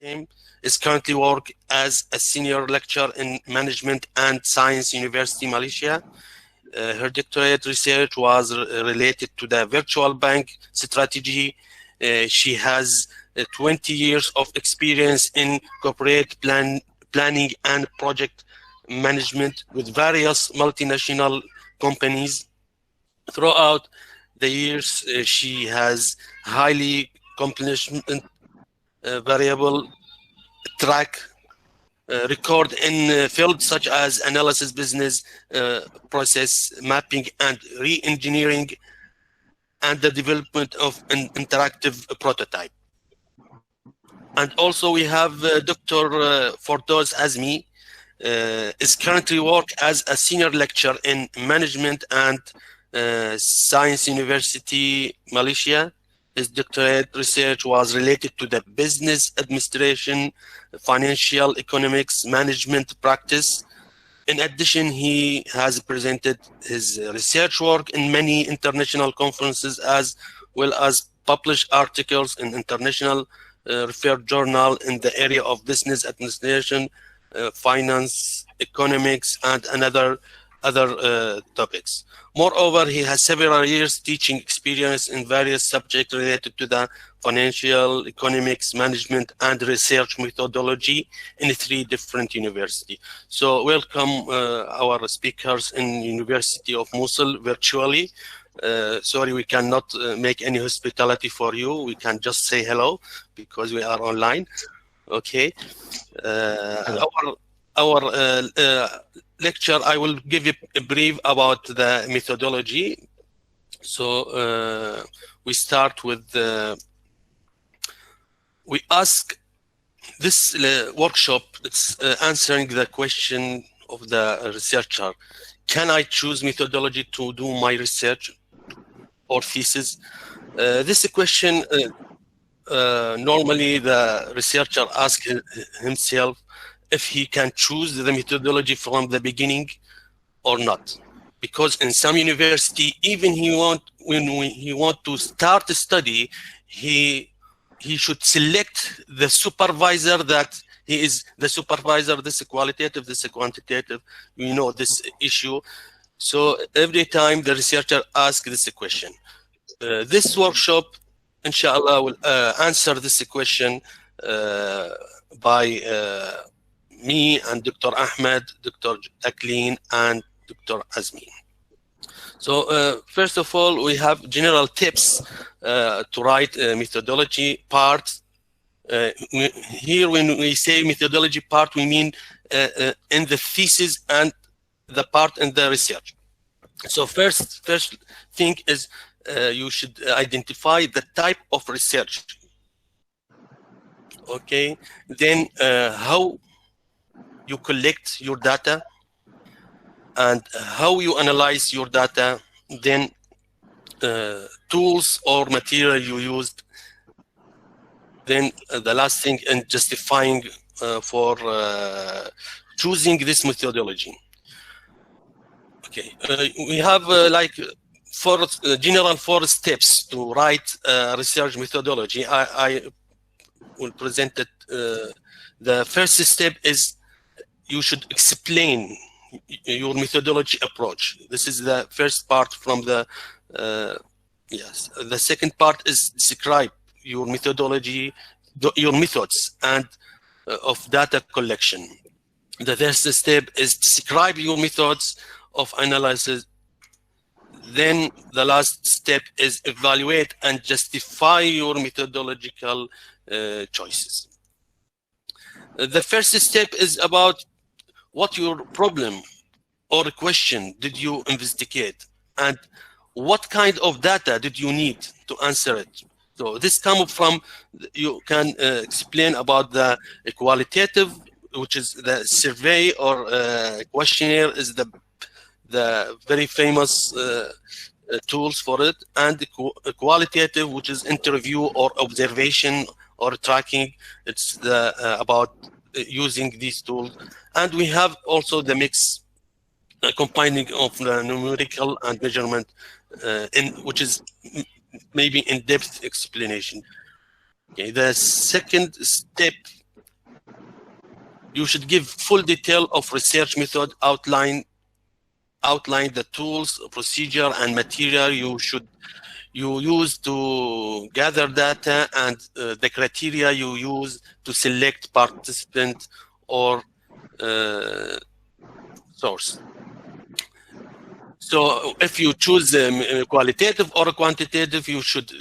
Him is currently work as a senior lecturer in Management and Science University, Malaysia. Her doctorate research was related to the virtual bank strategy. She has 20 years of experience in corporate planning and project management with various multinational companies. Throughout the years, she has highly accomplishment variable track record in fields such as analysis, business process mapping, and re-engineering, and the development of an interactive prototype. And also we have Dr. Fordoz Azmi, is currently work as a senior lecturer in Management and Science University, Malaysia. His doctorate research was related to the business administration, financial economics, management practice. In addition, he has presented his research work in many international conferences, as well as published articles in international referred journal in the area of business administration, finance, economics, and other topics. Moreover, he has several years teaching experience in various subjects related to the financial, economics, management, and research methodology in 3 different universities. So welcome our speakers in University of Mosul virtually. Sorry, we cannot make any hospitality for you. We can just say hello because we are online. Okay. Our lecture, I will give you a brief about the methodology. So we start with we ask this workshop. It's answering the question of the researcher: can I choose methodology to do my research or thesis? This question normally the researcher asks himself if he can choose the methodology from the beginning or not, because in some university, even when he want to start a study, he should select the supervisor that he is the supervisor. This is qualitative, this is quantitative. We know this issue. So every time the researcher asks this question, this workshop, inshallah, will answer this question by me and Dr. Ahmed, Dr. Aklin, and Dr. Azmi. So first of all, we have general tips to write methodology part. Here, when we say methodology part, we mean in the thesis and the part in the research. So first thing is you should identify the type of research. Okay, then how you collect your data and how you analyze your data, then tools or material you used, then the last thing in justifying for choosing this methodology. Okay, we have like general 4 steps to write research methodology. I will present it. The first step is you should explain your methodology approach. This is the first part from the, yes. The second part is describe your methodology, your methods and of data collection. The first step is describe your methods of analysis. Then the last step is evaluate and justify your methodological choices. The first step is about what your problem or question did you investigate and what kind of data did you need to answer it. So this comes from, you can explain about the qualitative, which is the survey or questionnaire is the very famous tools for it, and the qualitative, which is interview or observation or tracking. It's the about using these tools. And we have also the mix combining of the numerical and measurement, which is maybe in-depth explanation. Okay, the second step You should give full detail of research method, outline the tools, procedure, and material you use to gather data, and the criteria you use to select participant or source. So if you choose qualitative or quantitative, you should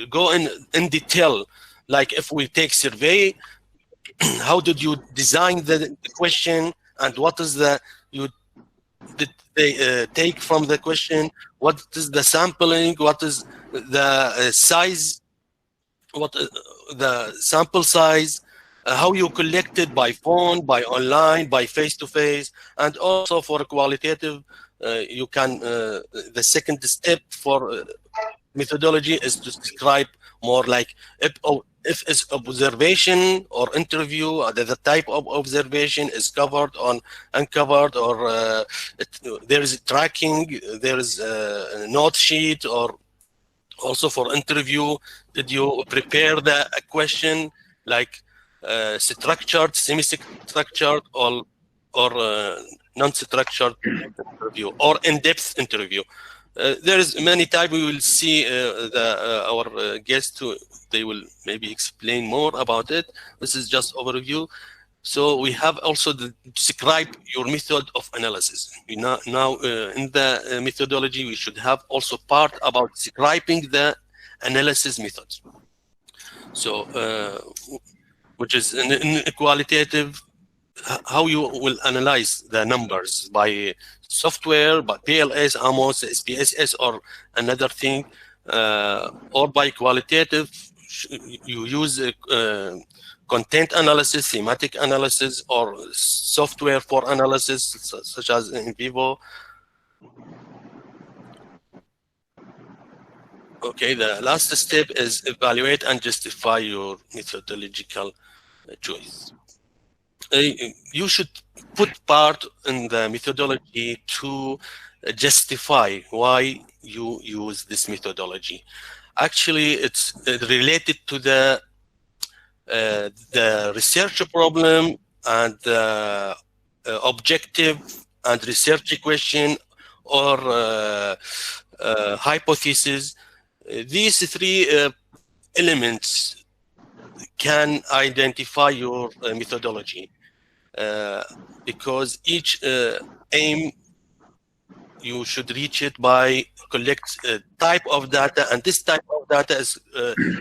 go in detail. Like if we take survey, how did you design the question, and what is did they take from the question? What is the sampling? What is the size? What the sample size? How you collected, by phone, by online, by face-to-face, and also for qualitative, you can. The second step for methodology is to describe more like if it's observation or interview, the type of observation is covered on uncovered, or there is tracking, there is a note sheet, or also for interview, did you prepare the question like structured, semi-structured, or non-structured interview, or in-depth interview. There is many types. We will see our guests. They will maybe explain more about it. This is just overview. So we have also to describe your method of analysis. Now in the methodology, we should have also part about describing the analysis methods. So which is in qualitative, how you will analyze the numbers by software, by PLS, AMOS, SPSS, or another thing, or by qualitative, you use content analysis, thematic analysis, or software for analysis, such as in vivo. Okay, the last step is evaluate and justify your methodological choice. You should put part in the methodology to justify why you use this methodology. Actually, it's related to the research problem and the objective and research question or hypothesis. These three elements can identify your methodology. Because each aim, you should reach it by collect type of data, and this type of data is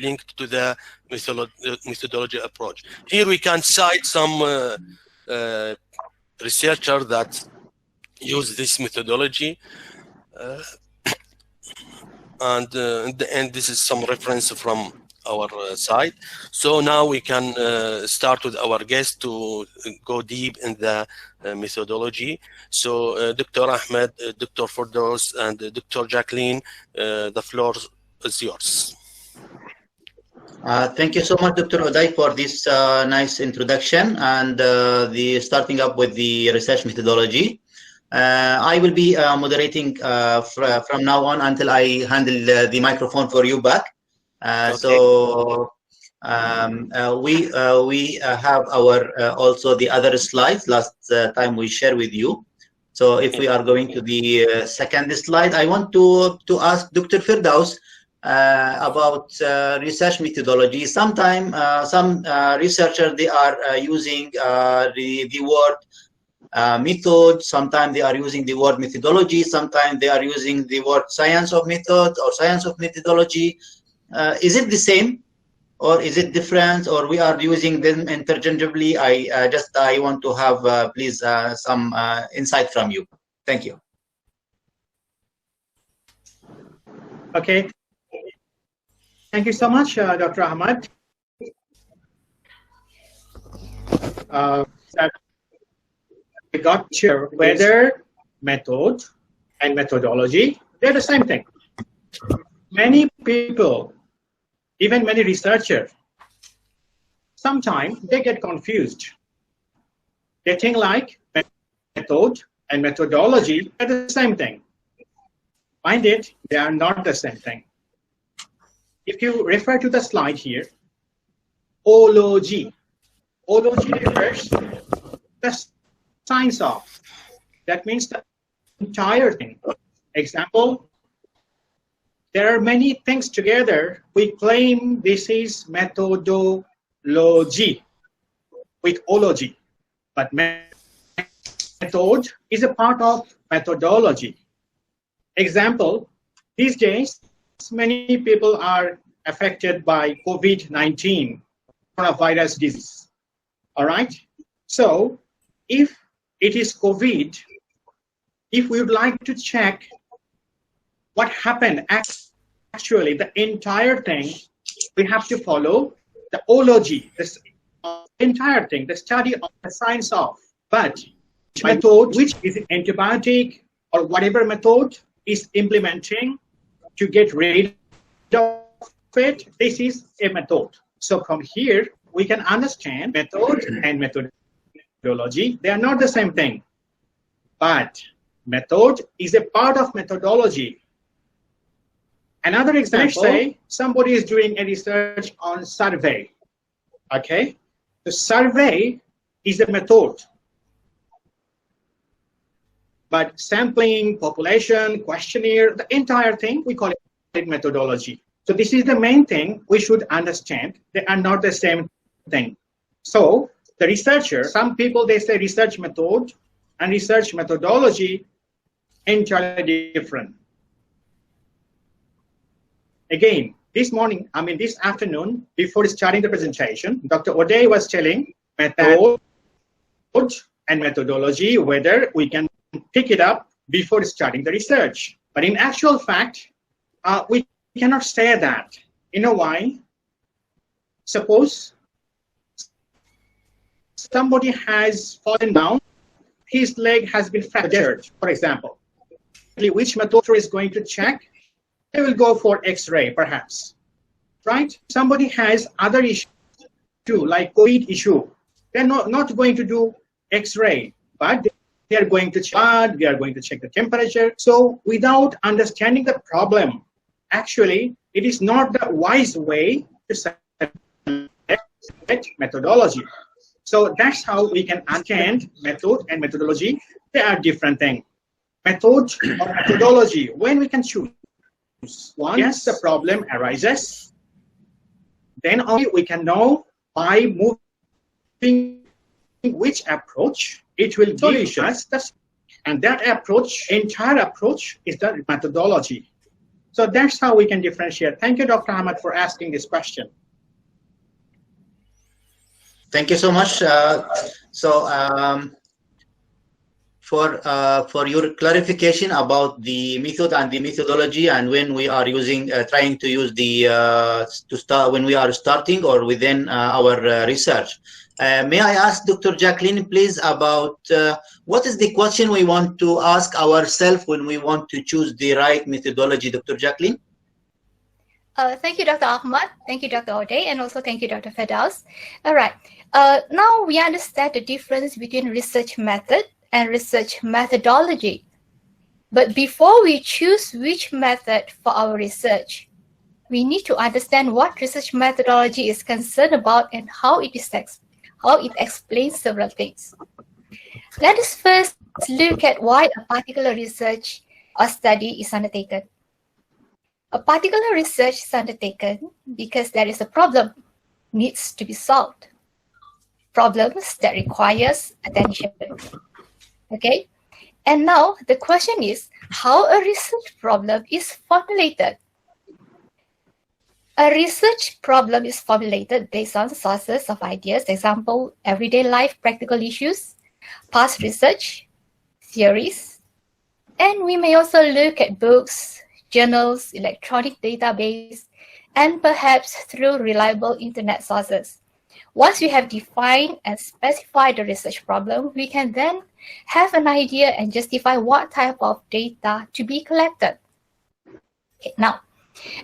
linked to the methodology approach. Here we can cite some researchers that use this methodology, and in the end, this is some reference from our side. So now we can start with our guest to go deep in the methodology. So Dr. Ahmed, Dr. Firdaus, and Dr. Jacqueline, the floor is yours. Thank you so much, Dr. Uday, for this nice introduction and the starting up with the research methodology. I will be moderating from now on until I handle the microphone for you back. Okay. So we have our also the other slides last time we shared with you. So if we are going to the second slide, I want to ask Dr. Firdaus about research methodology. Sometimes some researchers, they are using the word method. Sometimes they are using the word methodology. Sometimes they are using the word science of method or science of methodology. Is it the same, or is it different, or we are using them interchangeably? I want to have please some insight from you. Thank you. Okay. Thank you so much, Dr. Ahmad. We got here whether method and methodology, they're the same thing. Many people, even many researchers, sometimes they get confused. They think like method and methodology are the same thing. Find it, they are not the same thing. If you refer to the slide here, ology refers the science of. That means the entire thing. Example, there are many things together. We claim this is methodology with ology, but method is a part of methodology. Example, these days, many people are affected by COVID-19, coronavirus disease. All right? So, if it is COVID, if we would like to check what happened actually, the entire thing, we have to follow the ology, this entire thing, the study of the science of. But method, which is antibiotic or whatever method is implementing to get rid of it, this is a method. So from here, we can understand method and methodology. They are not the same thing. But method is a part of methodology. Another example, say somebody is doing a research on survey. Okay? The survey is a method. But sampling, population, questionnaire, the entire thing, we call it methodology. So this is the main thing we should understand. They are not the same thing. So the researcher, some people, they say research method and research methodology entirely different. Again, this afternoon, before starting the presentation, Dr. O'Day was telling method and methodology, whether we can pick it up before starting the research. But in actual fact, we cannot say that. You know why? Suppose somebody has fallen down, his leg has been fractured, for example. Which method is going to check? They will go for X-ray, perhaps, right? Somebody has other issues too, like COVID issue. They're not going to do X-ray, but they are going to check blood, they are going to check the temperature. So without understanding the problem, actually, it is not the wise way to select methodology. So that's how we can understand method and methodology. They are different things. Method or methodology, when we can choose. Once the problem arises, then only we can know by moving which approach it will give us the, and that approach, entire approach, is the methodology. So that's how we can differentiate. Thank you, Dr. Ahmad, for asking this question. Thank you so much. For your clarification about the method and the methodology, and when we are using, trying to use the when we are starting or within our research. May I ask Dr. Jacqueline, please, about what is the question we want to ask ourselves when we want to choose the right methodology, Dr. Jacqueline? Thank you, Dr. Ahmad. Thank you, Dr. O'Day, and also thank you, Dr. Firdaus. All right. Now we understand the difference between research method and research methodology. But before we choose which method for our research, we need to understand what research methodology is concerned about and how it explains several things. Let us first look at why a particular research or study is undertaken. A particular research is undertaken because there is a problem needs to be solved. Problems that requires attention. Okay? And now the question is how a research problem is formulated. A research problem is formulated based on sources of ideas, example, everyday life practical issues, past research, theories, and we may also look at books, journals, electronic database, and perhaps through reliable internet sources. Once we have defined and specified the research problem, we can then have an idea and justify what type of data to be collected. Okay, now,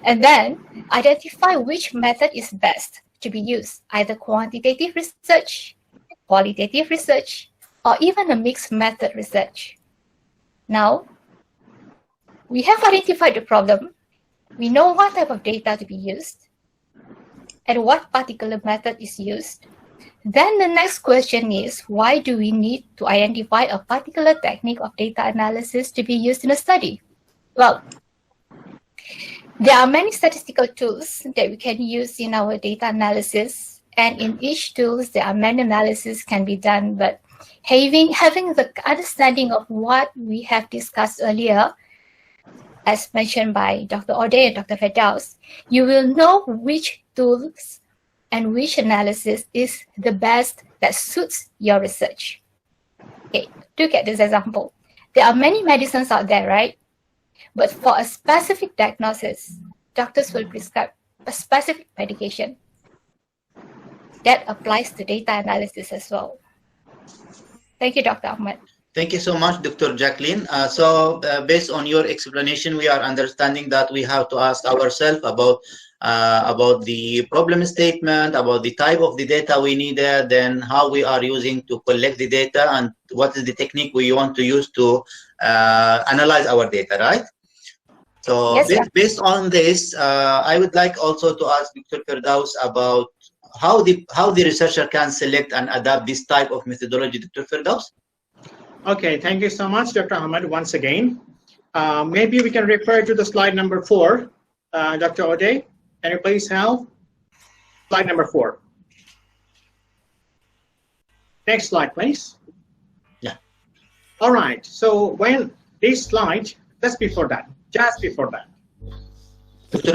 and then identify which method is best to be used, either quantitative research, qualitative research, or even a mixed method research. Now, we have identified the problem, we know what type of data to be used, and what particular method is used. Then the next question is, why do we need to identify a particular technique of data analysis to be used in a study? Well, there are many statistical tools that we can use in our data analysis, and in each tool there are many analyses can be done, but having the understanding of what we have discussed earlier, as mentioned by Dr. O'Day and Dr. Firdaus, you will know which tools and which analysis is the best that suits your research. Okay, look at this example. There are many medicines out there, right? But for a specific diagnosis, doctors will prescribe a specific medication. That applies to data analysis as well. Thank you, Dr. Ahmad. Thank you so much, Dr. Jacqueline. Based on your explanation, we are understanding that we have to ask ourselves about the problem statement, about the type of the data we needed, then how we are using to collect the data, and what is the technique we want to use to analyze our data, right? So yes, based on this, I would like also to ask Dr. Firdaus about how the researcher can select and adapt this type of methodology. Dr. Firdaus? Okay, thank you so much, Dr. Ahmad, once again. Maybe we can refer to the slide number 4. Dr. O'Day, can you please help? Slide number 4. Next slide, please. Yeah. All right, so when this slide, just before that. Dr.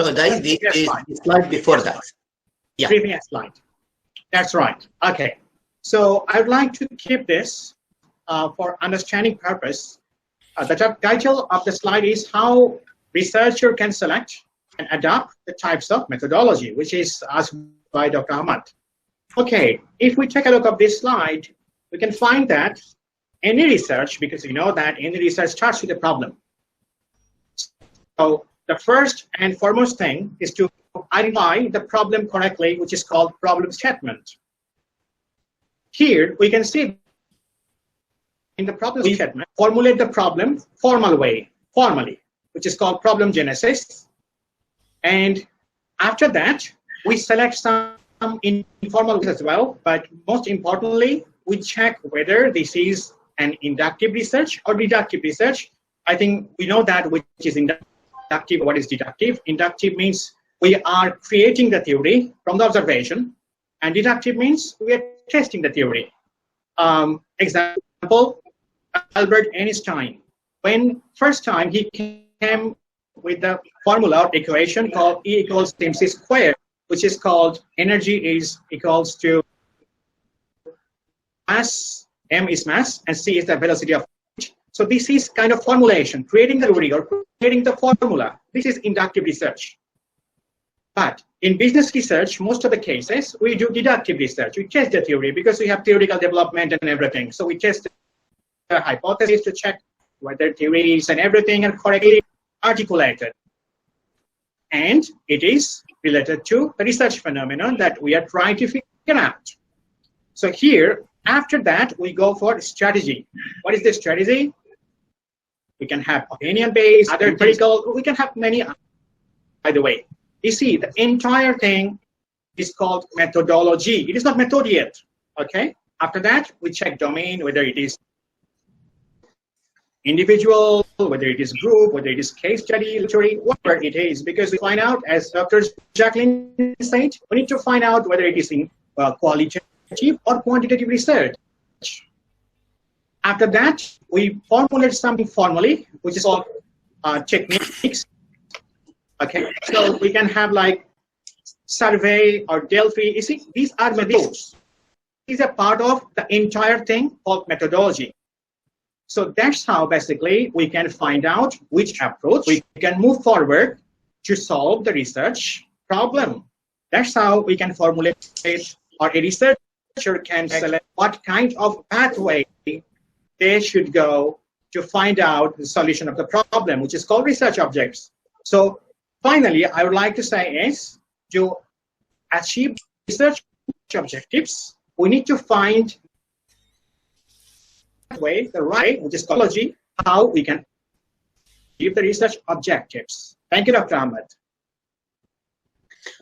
O'Day, the slide before that. Yeah. Previous slide. That's right. Okay. So I'd like to keep this for understanding purpose. The title of the slide is how researcher can select and adapt the types of methodology, which is asked by Dr. Ahmad. Okay, if we take a look at this slide, we can find that any research, because we know that any research starts with a problem. So the first and foremost thing is to identify the problem correctly, which is called problem statement. Here we can see in the problem statement, formulate the problem formally, which is called problem genesis. And after that, we select some informal ways as well, but most importantly, we check whether this is an inductive research or deductive research. I think we know that which is inductive, what is deductive. Inductive means we are creating the theory from the observation, and deductive means we are testing the theory. Example, Albert Einstein. When first time he came with the formula or equation called E equals mc squared, which is called energy is equals to mass, m is mass, and c is the velocity of light. So this is kind of formulation, creating the theory or creating the formula. This is inductive research. But in business research, most of the cases, we do deductive research. We test the theory because we have theoretical development and everything. So we test the hypothesis to check whether theories and everything are correctly articulated. And it is related to the research phenomenon that we are trying to figure out. So here, after that, we go for strategy. What is the strategy? We can have opinion-based, other empirical, we can have many, by the way. You see, the entire thing is called methodology. It is not method yet, okay? After that, we check domain, whether it is individual, whether it is group, whether it is case study, literary, whatever it is, because we find out, as Dr. Jacqueline said, we need to find out whether it is in qualitative or quantitative research. After that, we formulate something formally, which is called techniques. Okay, so we can have like survey or Delphi. You see, these are methods. These are part of the entire thing called methodology. So that's how basically we can find out which approach we can move forward to solve the research problem. That's how we can formulate it, or a researcher can select what kind of pathway they should go to find out the solution of the problem, which is called research objects. So finally, I would like to say is to achieve research objectives, we need to find the right, which is ecology, how we can achieve the research objectives. Thank you, Dr. Ahmed.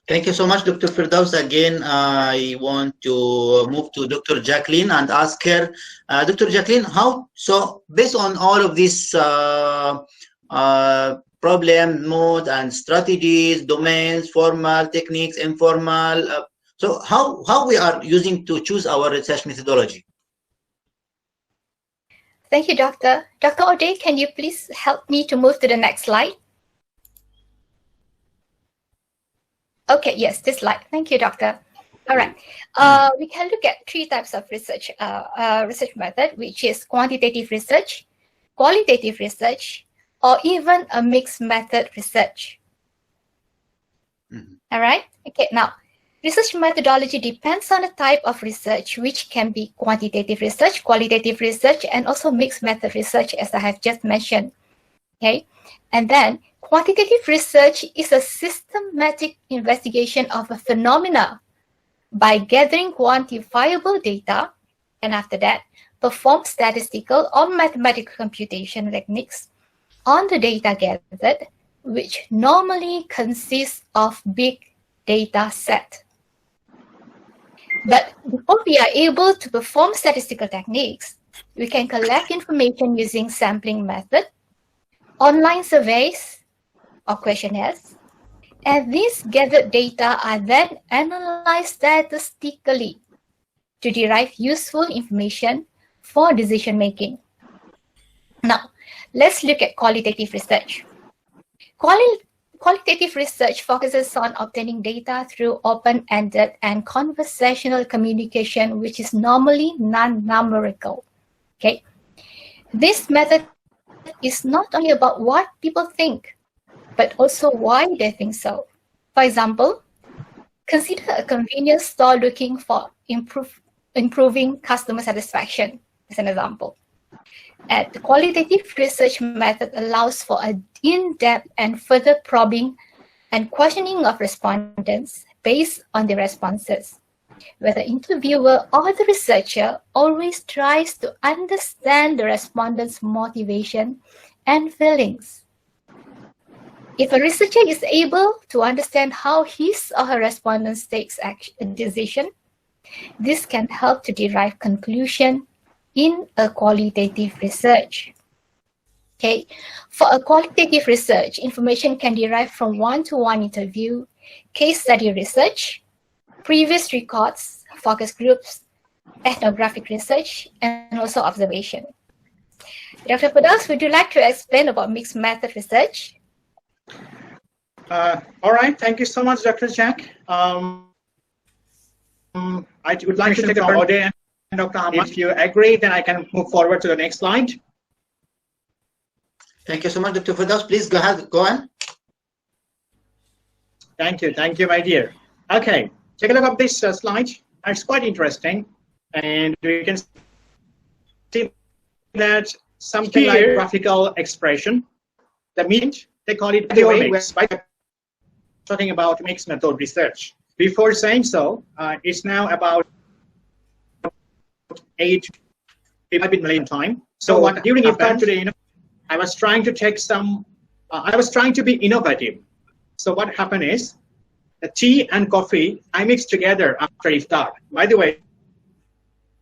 Thank you so much, Dr. Firdaus. Again, I want to move to Dr. Jacqueline and ask her, Dr. Jacqueline, so based on all of these problem, mode, and strategies, domains, formal, techniques, informal, so how we are using to choose our research methodology? Thank you, Doctor. Dr. O'Day, can you please help me to move to the next slide? Okay, yes, this slide. Thank you, Doctor. All right. We can look at three types of research method, which is quantitative research, qualitative research, or even a mixed method research. All right. Okay. Now, research methodology depends on the type of research, which can be quantitative research, qualitative research, and also mixed method research, as I have just mentioned. Okay. And then quantitative research is a systematic investigation of a phenomena by gathering quantifiable data, and after that, perform statistical or mathematical computation techniques on the data gathered, which normally consists of big data set. But before we are able to perform statistical techniques, we can collect information using sampling method, online surveys, or questionnaires, and these gathered data are then analyzed statistically to derive useful information for decision making. Now, let's look at qualitative research. Qualitative research focuses on obtaining data through open-ended and conversational communication, which is normally non-numerical. Okay, this method is not only about what people think, but also why they think so. For example, consider a convenience store looking for improving customer satisfaction, as an example. And the qualitative research method allows for an in-depth and further probing and questioning of respondents based on their responses, where the interviewer or the researcher always tries to understand the respondent's motivation and feelings. If a researcher is able to understand how his or her respondent takes a decision, this can help to derive conclusion in a qualitative research. Okay, for a qualitative research, information can derive from one-to-one interview, case study research, previous records, focus groups, ethnographic research, and also observation. Dr. Firdaus, would you like to explain about mixed method research? All right, thank you so much, Dr. Jack. I would like to take Dr. O'Day and Dr. Ahmad. If you agree, then I can move forward to the next slide. Thank you so much, Dr. Firdaus. Please go ahead, go on. Thank you, my dear. Okay, take a look at this slide. It's quite interesting, and we can see that something like graphical expression. The meat, they call it pure mix. By talking about mixed method research. Before saying so, it's now about 8 Malaysian time. So during iftar today, I was trying to take some. I was trying to be innovative. So what happened is, the tea and coffee I mixed together after iftar. By the way,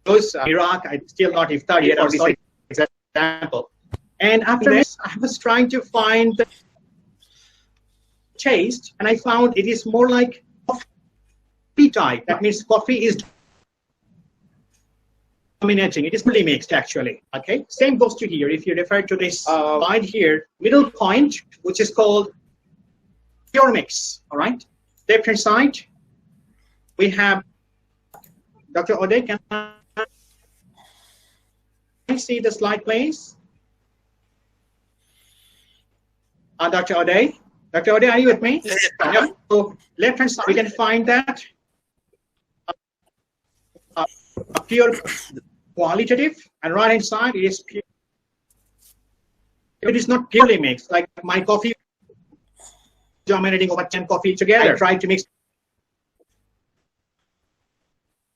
those Iraq, I still not iftar yet. For this example. And after this, I was trying to find the taste, and I found it is more like coffee type. That means coffee is dominating. It is fully mixed, actually. Okay. Same goes to here. If you refer to this slide here, middle point, which is called pure mix. All right. Left hand side, we have Dr. O'Day. Can I see the slide, please? Dr. O'Day. Dr. O'Day, are you with me? Yes. Yeah. So left hand side, we can find that pure qualitative, and right hand side it is pure. It is not purely mixed. Like my coffee dominating over 10 coffee together. I tried to mix.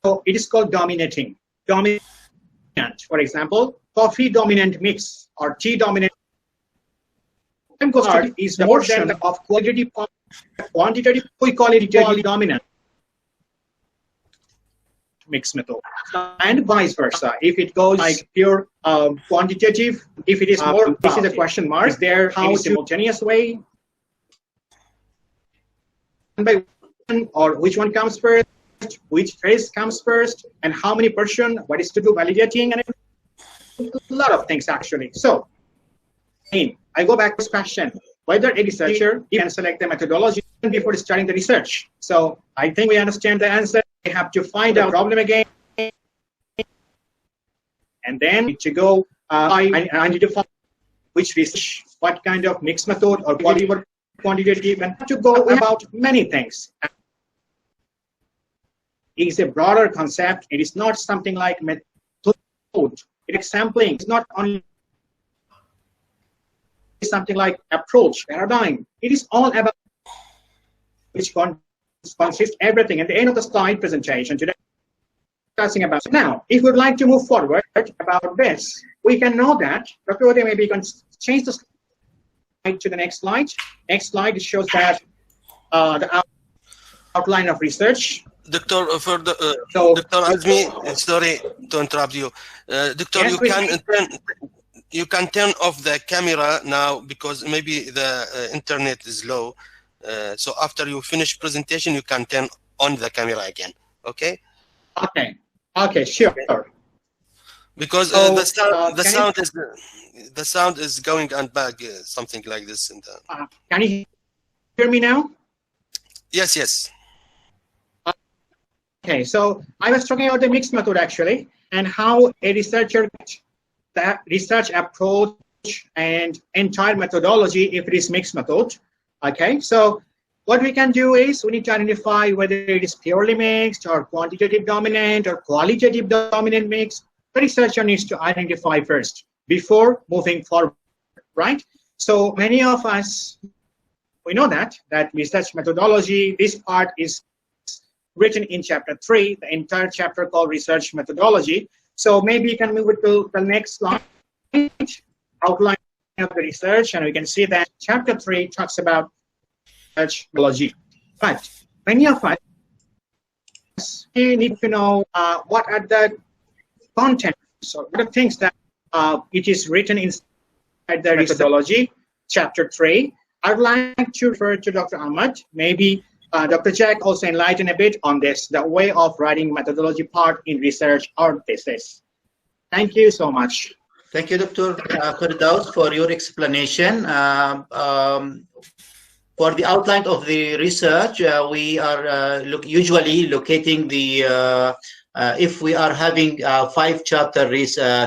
So it is called dominating. Dominant, for example, coffee dominant mix or tea dominant. Is more than of qualitative quantitative, we call it quality dominant mixed method, and vice versa. If it goes like pure quantitative, if it is more, this is a question mark. Is there how simultaneous way, one by one, or which one comes first, which phase comes first, and how many person, what is to do validating, and a lot of things actually. So, I go back to this question, whether a researcher can select the methodology before starting the research. So I think we understand the answer. We have to find out the problem again, and then to go identify which research, what kind of mixed method or quantitative, and to go about many things. It is a broader concept. It is not something like method. It is sampling. It's not only something like approach, paradigm. It is all about which consists everything. At the end of the slide presentation today, discussing about. Now, if we'd like to move forward about this, we can know that Dr. Ode, maybe you can change the slide to the next slide. Next slide shows that the outline of research. Doctor, Dr. Azmi, sorry to interrupt you. Doctor, yes, you can turn off the camera now because maybe the internet is low. So after you finish presentation, you can turn on the camera again. Okay? Okay, sure. Because so, the sound is going and back, something like this. In the... can you hear me now? Yes. Okay, so I was talking about the mixed method actually, and how a researcher, that research approach and entire methodology if it is mixed method. Okay, so what we can do is we need to identify whether it is purely mixed or quantitative dominant or qualitative dominant mix. The researcher needs to identify first before moving forward, right? So many of us, we know that research methodology, this part is written in chapter 3, the entire chapter called research methodology. So maybe you can move it to the next slide, outline of the research, and we can see that chapter 3 talks about research methodology. But many of us need to know what are the contents, so what are the things that it is written inside the methodology, chapter 3. I'd like to refer to Dr. Ahmad. Maybe Dr. Jack also enlighten a bit on this, the way of writing methodology part in research or thesis. Thank you so much. Thank you, Dr. Firdaus, for your explanation. For the outline of the research, we are usually locating the, if we are having 5-chapter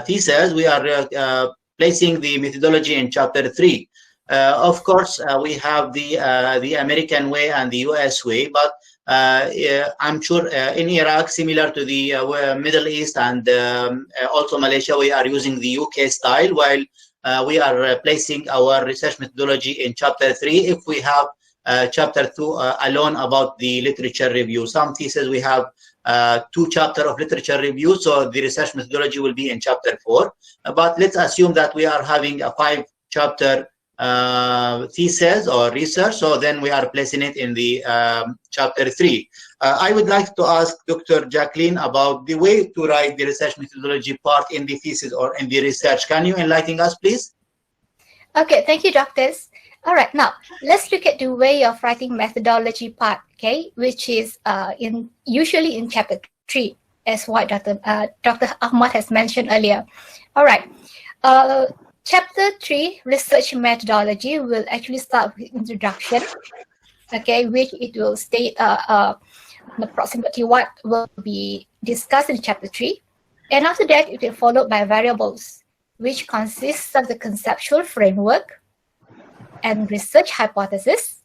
thesis, we are placing the methodology in chapter 3. Of course, we have the American way and the US way, but I'm sure in Iraq, similar to the Middle East and also Malaysia, we are using the UK style, while we are placing our research methodology in chapter 3. If we have chapter 2 alone about the literature review, some theses we have 2 chapters of literature review, so the research methodology will be in chapter 4. But let's assume that we are having a 5-chapter thesis or research, so then we are placing it in the chapter 3. I would like to ask Dr. Jacqueline about the way to write the research methodology part in the thesis or in the research. Can you enlighten us, please? Okay, thank you, doctors. All right, now let's look at the way of writing methodology part, okay, which is usually in chapter 3, as what Dr. Ahmad has mentioned earlier. All right. Chapter 3, research methodology, will actually start with introduction, okay, which it will state approximately what will be discussed in chapter 3. And after that, it will be followed by variables, which consists of the conceptual framework and research hypothesis.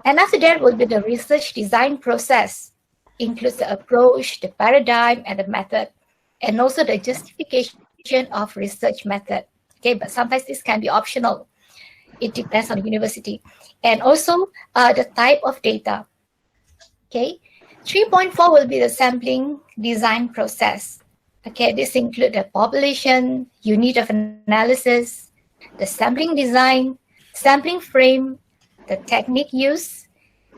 And after that will be the research design process, includes the approach, the paradigm, and the method, and also the justification of research method. Okay, but sometimes this can be optional. It depends on the university. And also the type of data. Okay, 3.4 will be the sampling design process. Okay, this includes the population, unit of analysis, the sampling design, sampling frame, the technique used,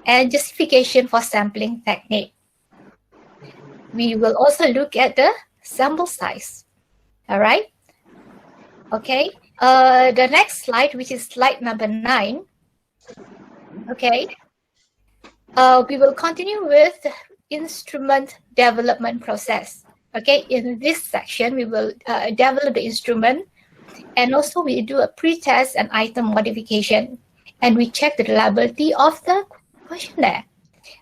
and justification for sampling technique. We will also look at the sample size. All right. Okay. The next slide, which is slide number 9. Okay. We will continue with the instrument development process. Okay. In this section, we will develop the instrument, and also we do a pre-test and item modification, and we check the reliability of the questionnaire.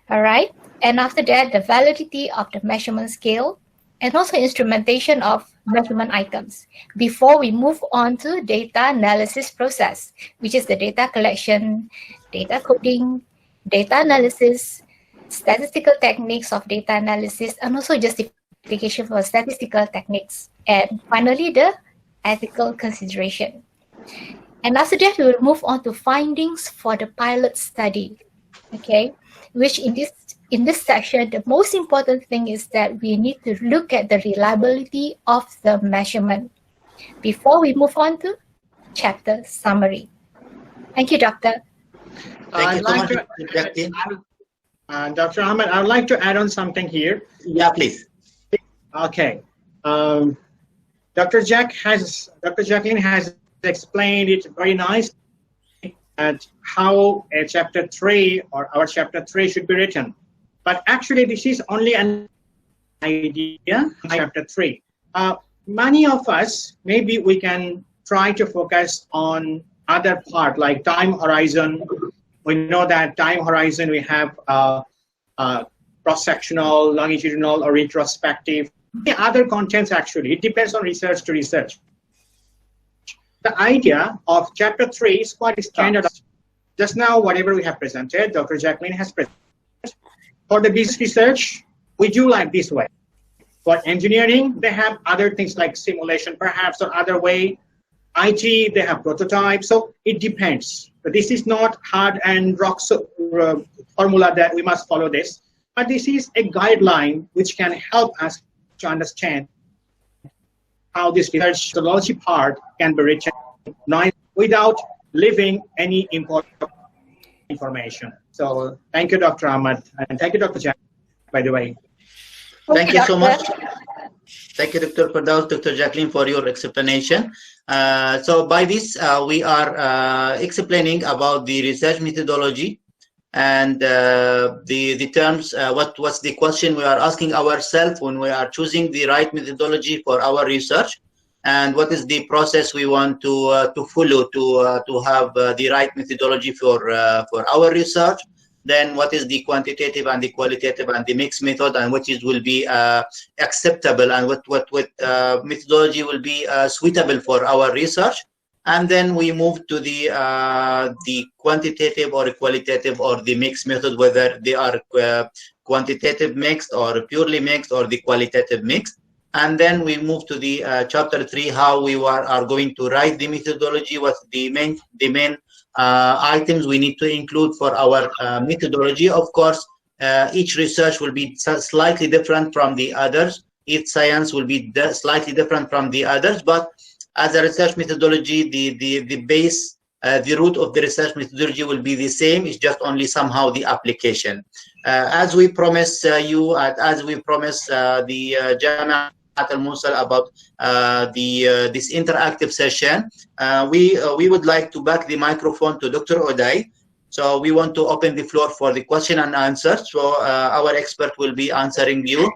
All right. And after that, the validity of the measurement scale, and also instrumentation of measurement items before we move on to data analysis process, which is the data collection, data coding, data analysis, statistical techniques of data analysis, and also justification for statistical techniques. And finally, the ethical consideration. And after that, we will move on to findings for the pilot study. Okay, which in this section, the most important thing is that we need to look at the reliability of the measurement before we move on to chapter summary. Thank you, Doctor. Thank you so much, Jacqueline. Dr. Ahmed, I would like to add on something here. Yeah, please. Okay. Dr. Jacqueline has explained it very nicely at how a chapter 3 or our chapter 3 should be written. But actually, this is only an idea, chapter 3. Many of us, maybe we can try to focus on other part like time horizon. We know that time horizon, we have cross-sectional, longitudinal, or retrospective. The other contents actually, it depends on research to research. The idea of chapter 3 is quite standard. Just now, whatever we have presented, Dr. Jacqueline has presented. For the business research, we do like this way. For engineering, they have other things like simulation, perhaps, or other way. IT, they have prototypes. So it depends. But this is not hard and rock formula that we must follow this. But this is a guideline which can help us to understand how this research methodology part can be written without leaving any important information. So thank you, Dr. Ahmed, and thank you, Dr. Jack, by the way. Thank you so much. Thank you, Dr. Firdaus, Dr. Jacqueline, for your explanation. So by this, we are explaining about the research methodology and the terms, what's the question we are asking ourselves when we are choosing the right methodology for our research, and what is the process we want to follow to have the right methodology for our research. Then what is the quantitative and the qualitative and the mixed method, and which will be acceptable, and what methodology will be suitable for our research. And then we move to the quantitative or qualitative or the mixed method, whether they are quantitative mixed or purely mixed or the qualitative mixed. And then we move to the chapter 3, how we are going to write the methodology, what's the main items we need to include for our methodology. Of course, each research will be slightly different from the others. Each science will be slightly different from the others, but as a research methodology, the base, the root of the research methodology will be the same. It's just only somehow the application. As we promised you, as we promised the Jamia Al-Mosul about this interactive session, we would like to back the microphone to Dr. Uday. So we want to open the floor for the question and answer. So our expert will be answering you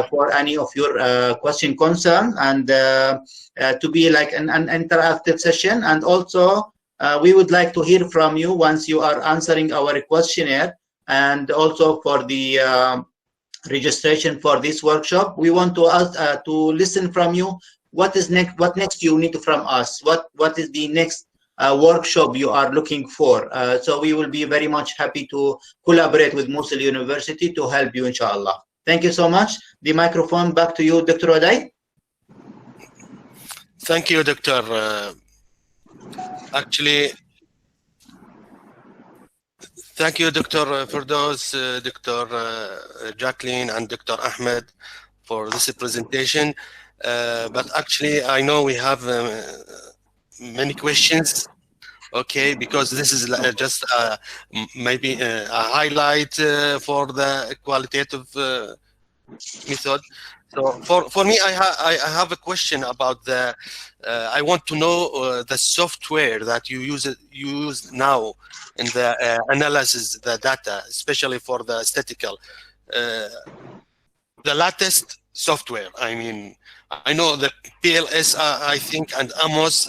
for any of your question, concern, and to be like an interactive session. And also we would like to hear from you once you are answering our questionnaire, and also for the registration for this workshop. We want to ask to listen from you. What is next? What next you need from us? What is the next workshop you are looking for? So we will be very much happy to collaborate with Mosul University to help you, inshallah. Thank you so much. The microphone back to you, Dr. Uday. Thank you, Doctor. Actually, thank you, Dr. Firdaus, Dr. Jacqueline, and Dr. Ahmed for this presentation. But actually, I know we have many questions Okay, because this is just maybe a highlight for the qualitative method. So for me, I have a question about the. I want to know the software that you use now in the analysis the data, especially for the statistical. The latest software. I mean, I know the PLS, I think, and Amos.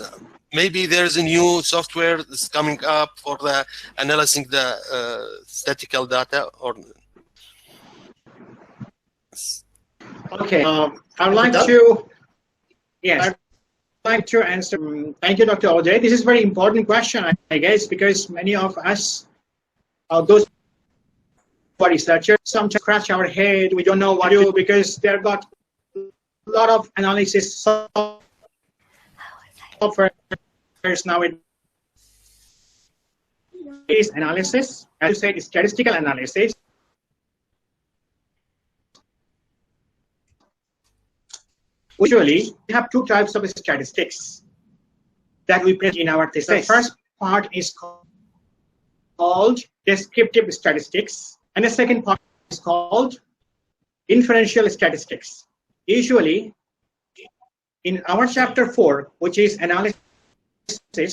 Maybe there's a new software that's coming up for the analyzing the statistical data, or. Okay, I'd like to. Yes, I'd like to answer. Thank you, Dr. Ojay. This is a very important question, I guess, because many of us, those who are researchers, sometimes scratch our head. We don't know what to do because they've got a lot of analysis software now. It is analysis, as you said, statistical analysis. Usually, we have two types of statistics that we present in our thesis. The first part is called descriptive statistics, and the second part is called inferential statistics. Usually, in our chapter 4, which is analysis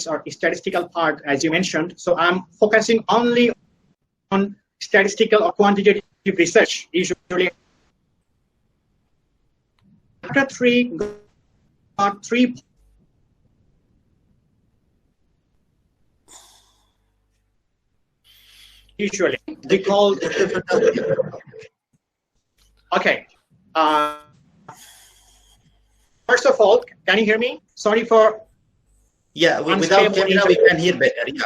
or statistical part, as you mentioned, so I'm focusing only on statistical or quantitative research. Usually, chapter 3 got 3 usually we call okay. First of all, can you hear me? Sorry for without camera we can hear better. Yeah.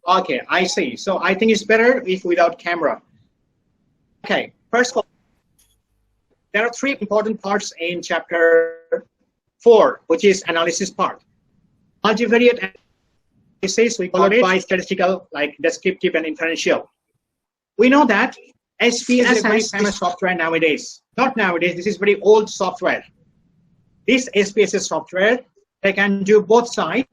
Okay, I see. So I think it's better if without camera. Okay, first of all, there are 3 important parts in chapter 4, which is analysis part. Multivariate analysis, we call it by statistical, like descriptive and inferential. We know that SPS is a very famous software nowadays. Not nowadays, this is very old software. This SPSS software, they can do both sides,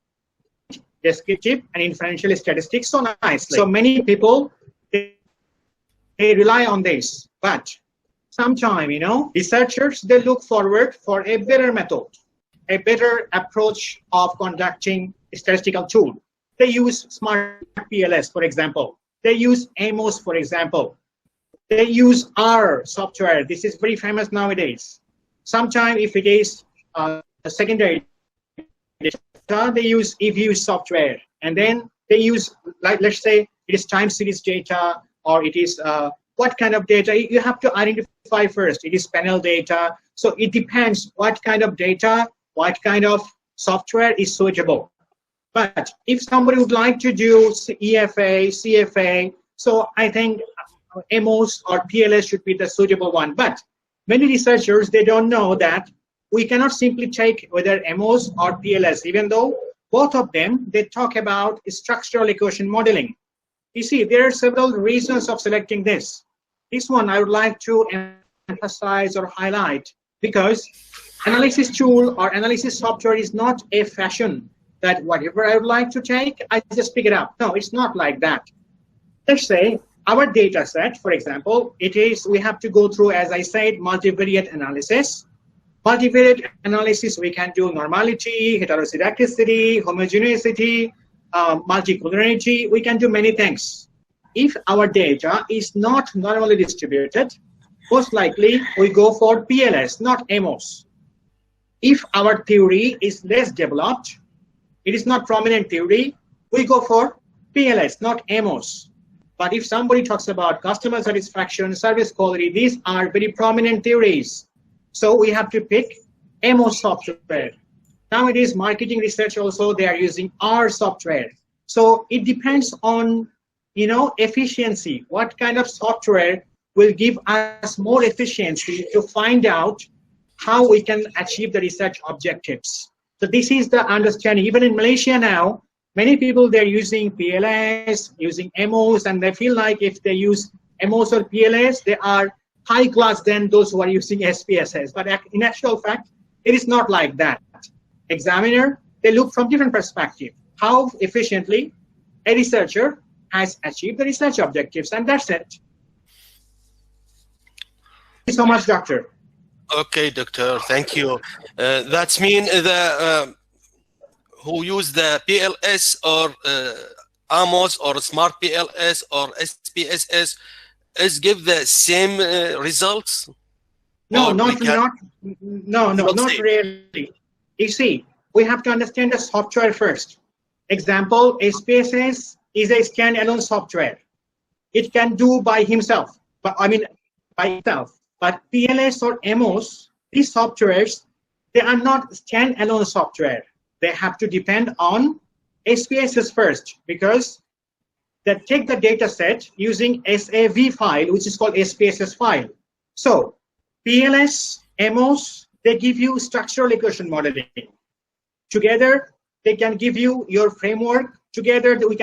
descriptive and inferential statistics so nicely. So many people, they rely on this, but sometimes, researchers, they look forward for a better method, a better approach of conducting a statistical tool. They use smart PLS, for example. They use Amos, for example. They use R software. This is very famous nowadays. Sometimes if it is a secondary data, they use eView software. And then they use, like, let's say it is time series data, or it is what kind of data. You have to identify first. It is panel data. So it depends what kind of data, what kind of software is suitable. But if somebody would like to do EFA, CFA, so I think Amos or PLS should be the suitable one. But many researchers, they don't know that we cannot simply take whether Amos or PLS, even though both of them, they talk about structural equation modeling. You see, there are several reasons of selecting this. This one I would like to emphasize or highlight, because analysis tool or analysis software is not a fashion that whatever I would like to take, I just pick it up. No, it's not like that. Let's say our data set, for example, we have to go through, as I said, multivariate analysis. Multivariate analysis, we can do normality, heteroscedasticity, homogeneity, multicollinearity. We can do many things. If our data is not normally distributed, most likely we go for PLS, not Amos. If our theory is less developed, it is not prominent theory, we go for PLS, not Amos. But if somebody talks about customer satisfaction, service quality, these are very prominent theories. So we have to pick Amos software. Nowadays, marketing research also, they are using R software. So it depends on, efficiency. What kind of software will give us more efficiency to find out how we can achieve the research objectives. So this is the understanding. Even in Malaysia now, many people, they're using PLS, using Amos, and they feel like if they use Amos or PLS, they are high class than those who are using SPSS. But in actual fact, it is not like that. Examiner, they look from different perspective. How efficiently a researcher has achieved the research objectives, and that's it. Thank you so much, Doctor. Okay, doctor, thank you. That's mean the who use the PLS or AMOS or Smart PLS or SPSS is give the same results? No, Or we can- not really. You see, we have to understand the software first. Example, SPSS is a standalone software. It can do by himself, by itself. But PLS or MOS, these softwares, they are not standalone software. They have to depend on SPSS first, because they take the data set using SAV file, which is called SPSS file. So PLS, MOS, they give you structural equation modeling. Together, they can give you your framework. Together, we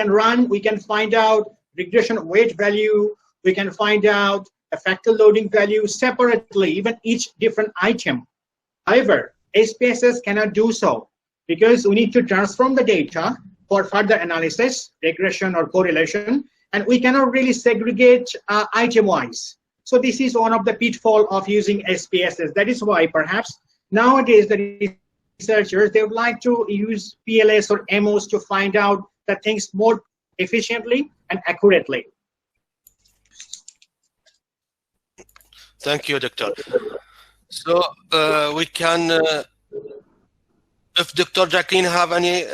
can find out regression weight value. We can find out a factor loading value separately, even each different item. However, SPSS cannot do so because we need to transform the data for further analysis, regression or correlation, and we cannot really segregate item-wise. So this is one of the pitfalls of using SPSS. That is why perhaps nowadays the researchers, they would like to use PLS or MOS to find out the things more efficiently and accurately. Thank you, doctor. So we can, if Dr. Jacqueline have any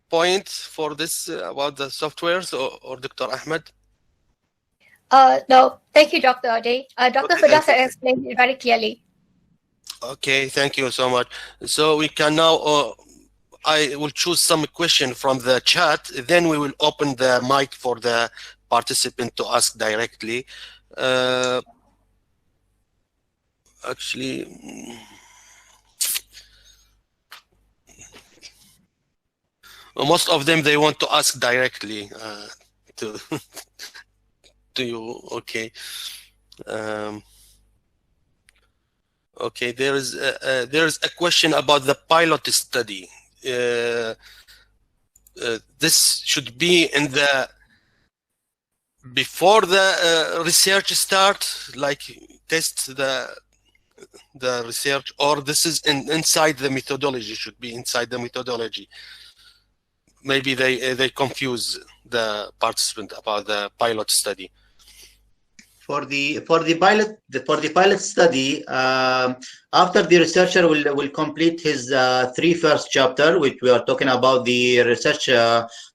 point for this about the softwares, or Dr. Ahmed? No, thank you, Dr. Ode. Dr. Firdaus has explained it very clearly. Okay, thank you so much. So we can now, I will choose some question from the chat, then we will open the mic for the participant to ask directly. Actually, most of them, they want to ask directly to to you. Okay. Okay, there is a question about the pilot study. This should be in the before the research start, like test the research, or this is inside the methodology, should be inside the methodology. Maybe they confuse the participant about the pilot study. For the pilot study, after the researcher will complete his three first chapter, which we are talking about the research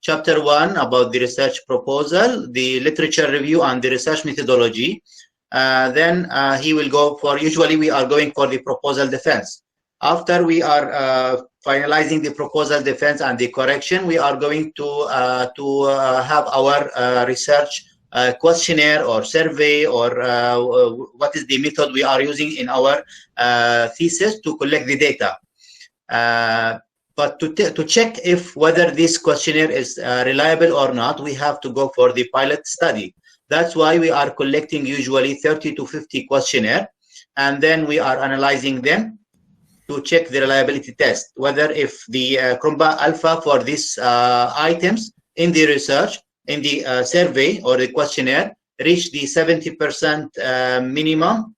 chapter 1 about the research proposal, the literature review, and the research methodology. Then he will go for, usually we are going for the proposal defense. After we are finalizing the proposal defense and the correction, we are going to have our research questionnaire or survey, or what is the method we are using in our thesis to collect the data. But to check if whether this questionnaire is reliable or not, we have to go for the pilot study. That's why we are collecting usually 30 to 50 questionnaire, and then we are analyzing them to check the reliability test, whether if the Crumba alpha for these items in the research, in the survey or the questionnaire, reach the 70% minimum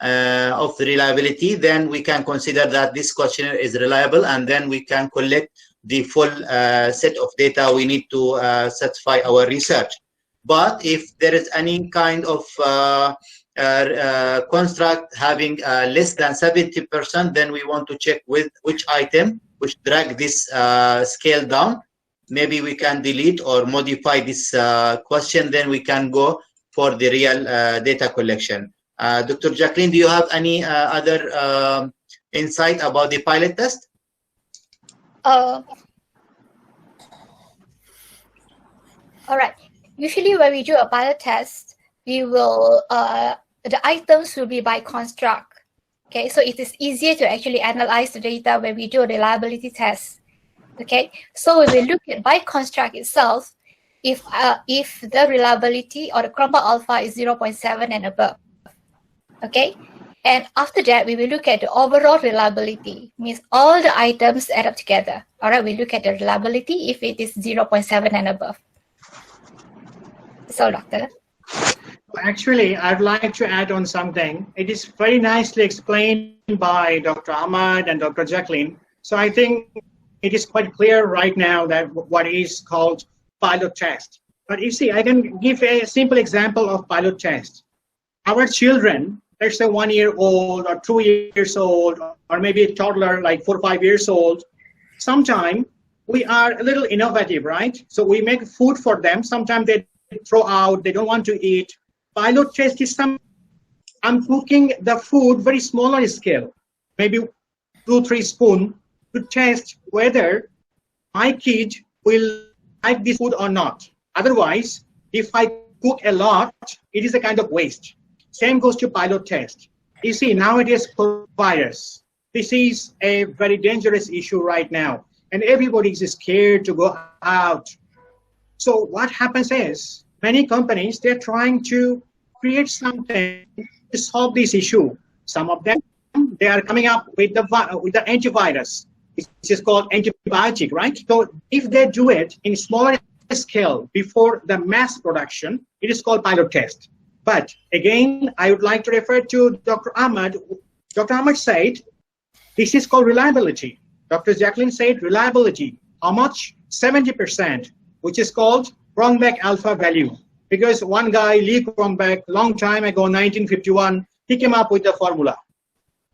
of the reliability, then we can consider that this questionnaire is reliable, and then we can collect the full set of data we need to satisfy our research. But if there is any kind of construct having less than 70%, then we want to check with which item, which drag this scale down. Maybe we can delete or modify this question, then we can go for the real data collection. Dr. Jacqueline, do you have any other insight about the pilot test? All right. Usually when we do a pilot test, we will, the items will be by construct. Okay, so it is easier to actually analyze the data when we do a reliability test. Okay, so we will look at by construct itself if the reliability or the Crumba alpha is 0.7 and above. Okay, And after that, we will look at the overall reliability, means all the items add up together. All right, we look at the reliability if it is 0.7 and above. So, Doctor. Actually, I'd like to add on something. It is very nicely explained by Dr. Ahmad and Dr. Jacqueline. So I think it is quite clear right now that what is called pilot test. But you see, I can give a simple example of pilot test. Our children, let's say 1 year old or 2 years old, or maybe a toddler like 4 or 5 years old, sometimes we are a little innovative, right? So we make food for them. Sometimes they throw out, they don't want to eat. Pilot test is I'm cooking the food very smaller scale, maybe 2-3 spoons to test whether my kid will like this food or not. Otherwise, if I cook a lot, it is a kind of waste. Same goes to pilot test. You see, nowadays, virus. This is a very dangerous issue right now, and everybody is scared to go out. So what happens is, many companies, they're trying to create something to solve this issue. Some of them, they are coming up with the antivirus. This is called antibiotic, right? So if they do it in smaller scale before the mass production, it is called pilot test. But again, I would like to refer to Dr. Ahmad. Dr. Ahmad said, this is called reliability. Dr. Jacqueline said reliability. How much? 70%, which is called Cronbach alpha value. Because one guy, Lee Cronbach, long time ago, 1951, he came up with the formula.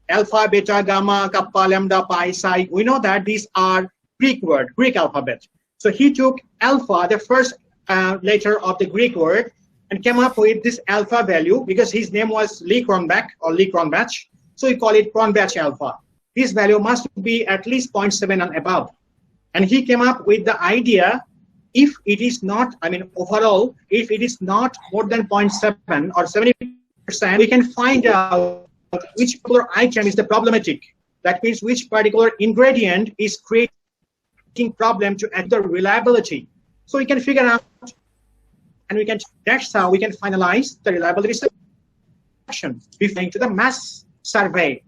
Alpha, beta, gamma, kappa, lambda, pi, psi. We know that these are Greek word, Greek alphabet. So he took alpha, the first letter of the Greek word, and came up with this alpha value because his name was Lee Cronbach or Lee Cronbach. So he called it Cronbach alpha. This value must be at least 0.7 and above. And he came up with the idea, if it is not, I mean, overall, if it is not more than 0.7 or 70%, we can find out which particular item is the problematic. That means which particular ingredient is creating problem to add the reliability. So we can figure out, and we can, that's how we can finalize the reliability section before to the mass survey,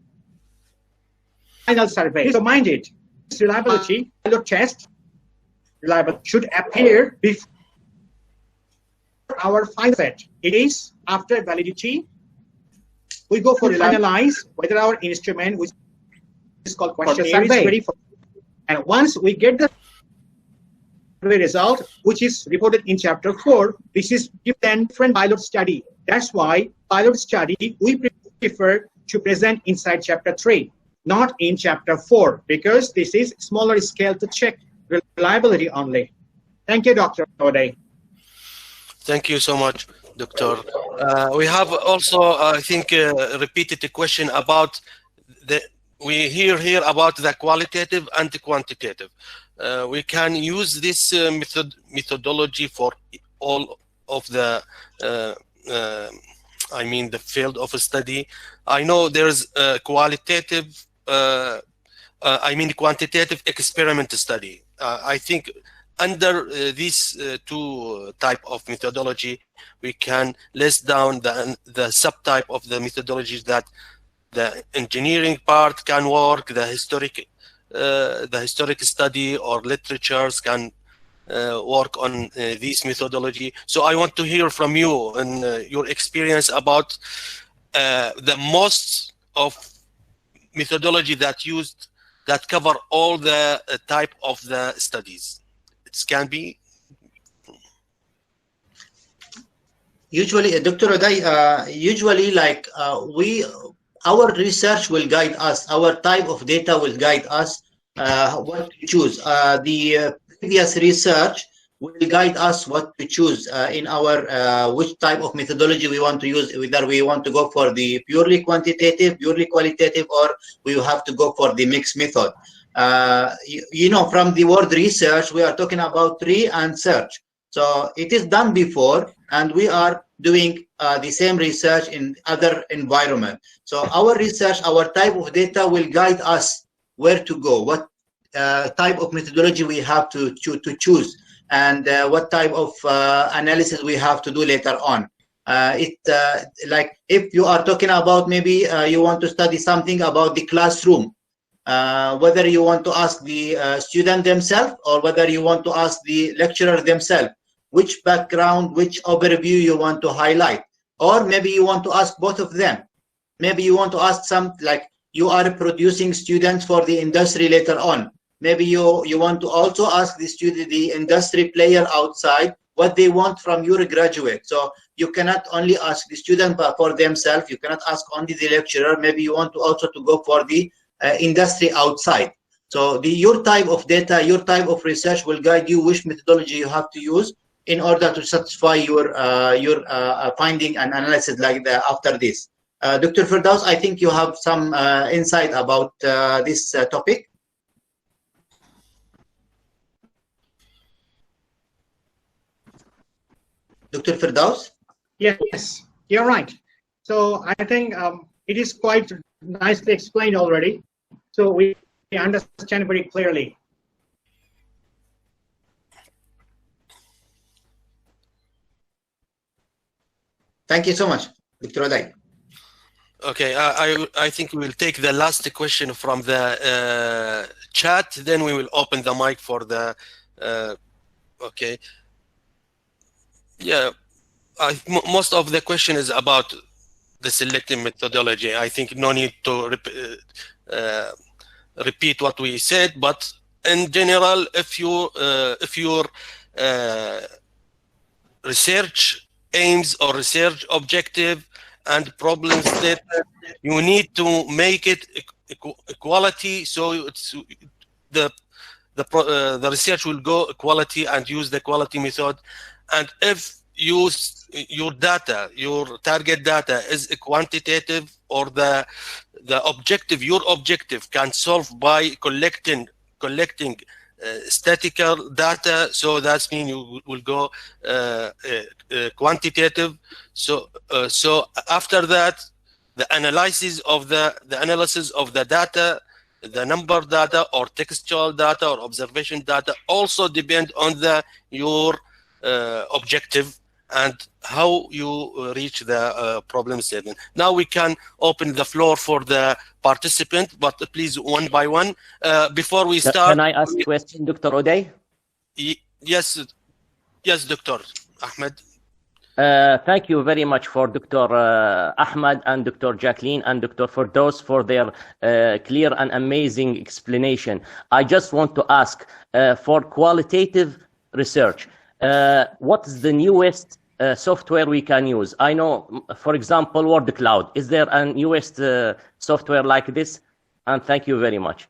final survey. So mind it, this reliability pilot test reliable should appear before our final set. It is after validity. We go for analyze whether our instrument, which is called questionnaire, is ready for. And once we get the result, which is reported in chapter 4, this is then different pilot study. That's why pilot study we prefer to present inside chapter 3, not in chapter 4, because this is smaller scale to check reliability only. Thank you, Dr. O'Day. Thank you so much, Doctor. We have also, I think, repeated the question about we hear about the qualitative and the quantitative. We can use this methodology for all of the, I mean, the field of study. I know there's a qualitative, I mean, quantitative experiment study. I think under these two type of methodology, we can list down the subtype of the methodologies that the engineering part can work, the historic study or literatures can work on this methodology. So I want to hear from you and your experience about the most of methodology that used that cover all the type of the studies. It can be. Usually, Dr. O'Day, usually like our research will guide us, our type of data will guide us what to choose. The previous research will guide us what to choose in our which type of methodology we want to use, whether we want to go for the purely quantitative, purely qualitative, or we have to go for the mixed method. You know, from the word research, we are talking about tree and search. So it is done before, and we are doing the same research in other environment. So our research, our type of data will guide us where to go, what type of methodology we have to choose, and what type of analysis we have to do later on. Like if you are talking about maybe you want to study something about the classroom, whether you want to ask the student themselves or whether you want to ask the lecturer themselves, which background, which overview you want to highlight, or maybe you want to ask both of them. Maybe you want to ask some, like you are producing students for the industry later on. Maybe you want to also ask the industry player outside what they want from your graduate. So you cannot only ask the student for themselves. You cannot ask only the lecturer. Maybe you want to also to go for the industry outside. So your type of data, your type of research will guide you which methodology you have to use in order to satisfy your finding and analysis like that after this. Dr. Firdaus, I think you have some insight about this topic. Dr. Firdaus? Yes, you're right. So I think it is quite nicely explained already. So we understand very clearly. Thank you so much, Dr. Adai. Okay, I think we will take the last question from the chat, then we will open the mic for the, okay. Yeah, most of the question is about the selective methodology. I think no need to repeat what we said, but in general, if your research aims or research objective and problem statement, you need to make it equality, so it's the research will go quality and use the quality method. And if your data, your target data is quantitative, or the objective, your objective can solve by collecting statistical data, so that means you will go quantitative. So after that, the analysis of the data, the number data or textual data or observation data also depend on your objective and how you reach the problem statement. Now we can open the floor for the participant, but please one by one. Before we start, can I ask a question, Dr. Uday? Yes, Dr. Ahmed. Thank you very much for Dr. Ahmed and Dr. Jacqueline and Dr. Firdaus for their clear and amazing explanation. I just want to ask for qualitative research, what is the newest software we can use? I know, for example, Word Cloud. Is there a newest software like this? And thank you very much.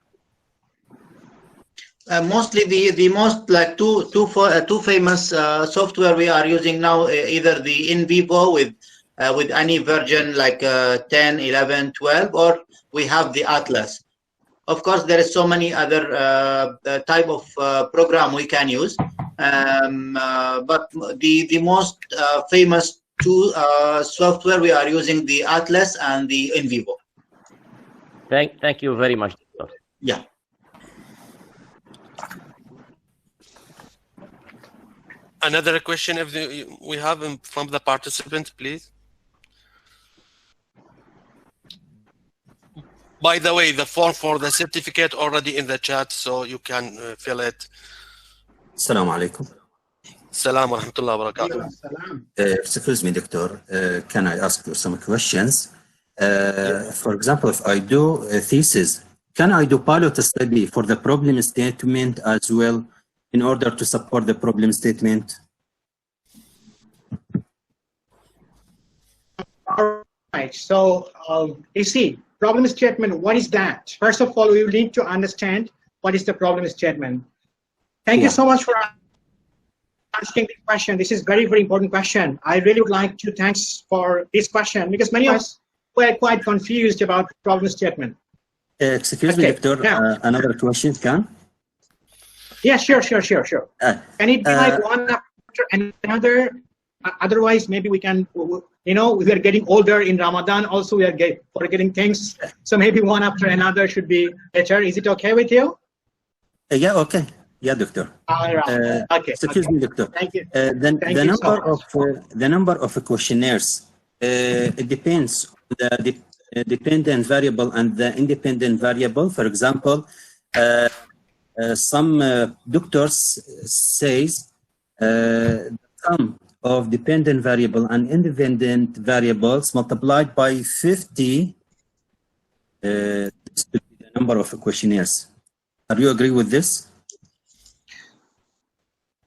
Mostly the most like two famous software we are using now, either the in vivo with any version like 10, 11, 12, or we have the Atlas. Of course, there is so many other type of program we can use, but the most famous two software we are using, the Atlas and the in vivo. Thank you very much, Doctor. Yeah. Another question if we have from the participant, please. By the way, the form for the certificate already in the chat, so you can fill it. Assalamu alaikum. Assalamu wa rahmatullahi wa barakatuh. Excuse me, Doctor. Can I ask you some questions? For example, if I do a thesis, can I do pilot study for the problem statement as well in order to support the problem statement? All right. So, you see, problem statement, what is that? First of all, we need to understand what is the problem statement. Thank you so much for asking this question. This is very, very important question. I really would like to thanks for this question because many of us were quite confused about problem statement. Excuse me, Doctor. Another question, can? Yeah, sure. Can it be like one after another? Otherwise, maybe we can, we are getting older in Ramadan. Also, we are forgetting things. So maybe one after another should be better. Is it okay with you? Yeah, okay. Yeah, doctor. All right. Okay. Excuse me, doctor. Thank you. The number of questionnaires it depends on the dependent variable and the independent variable. For example, some doctors says the sum of dependent variable and independent variables multiplied by 50 is the number of questionnaires. Are you agree with this?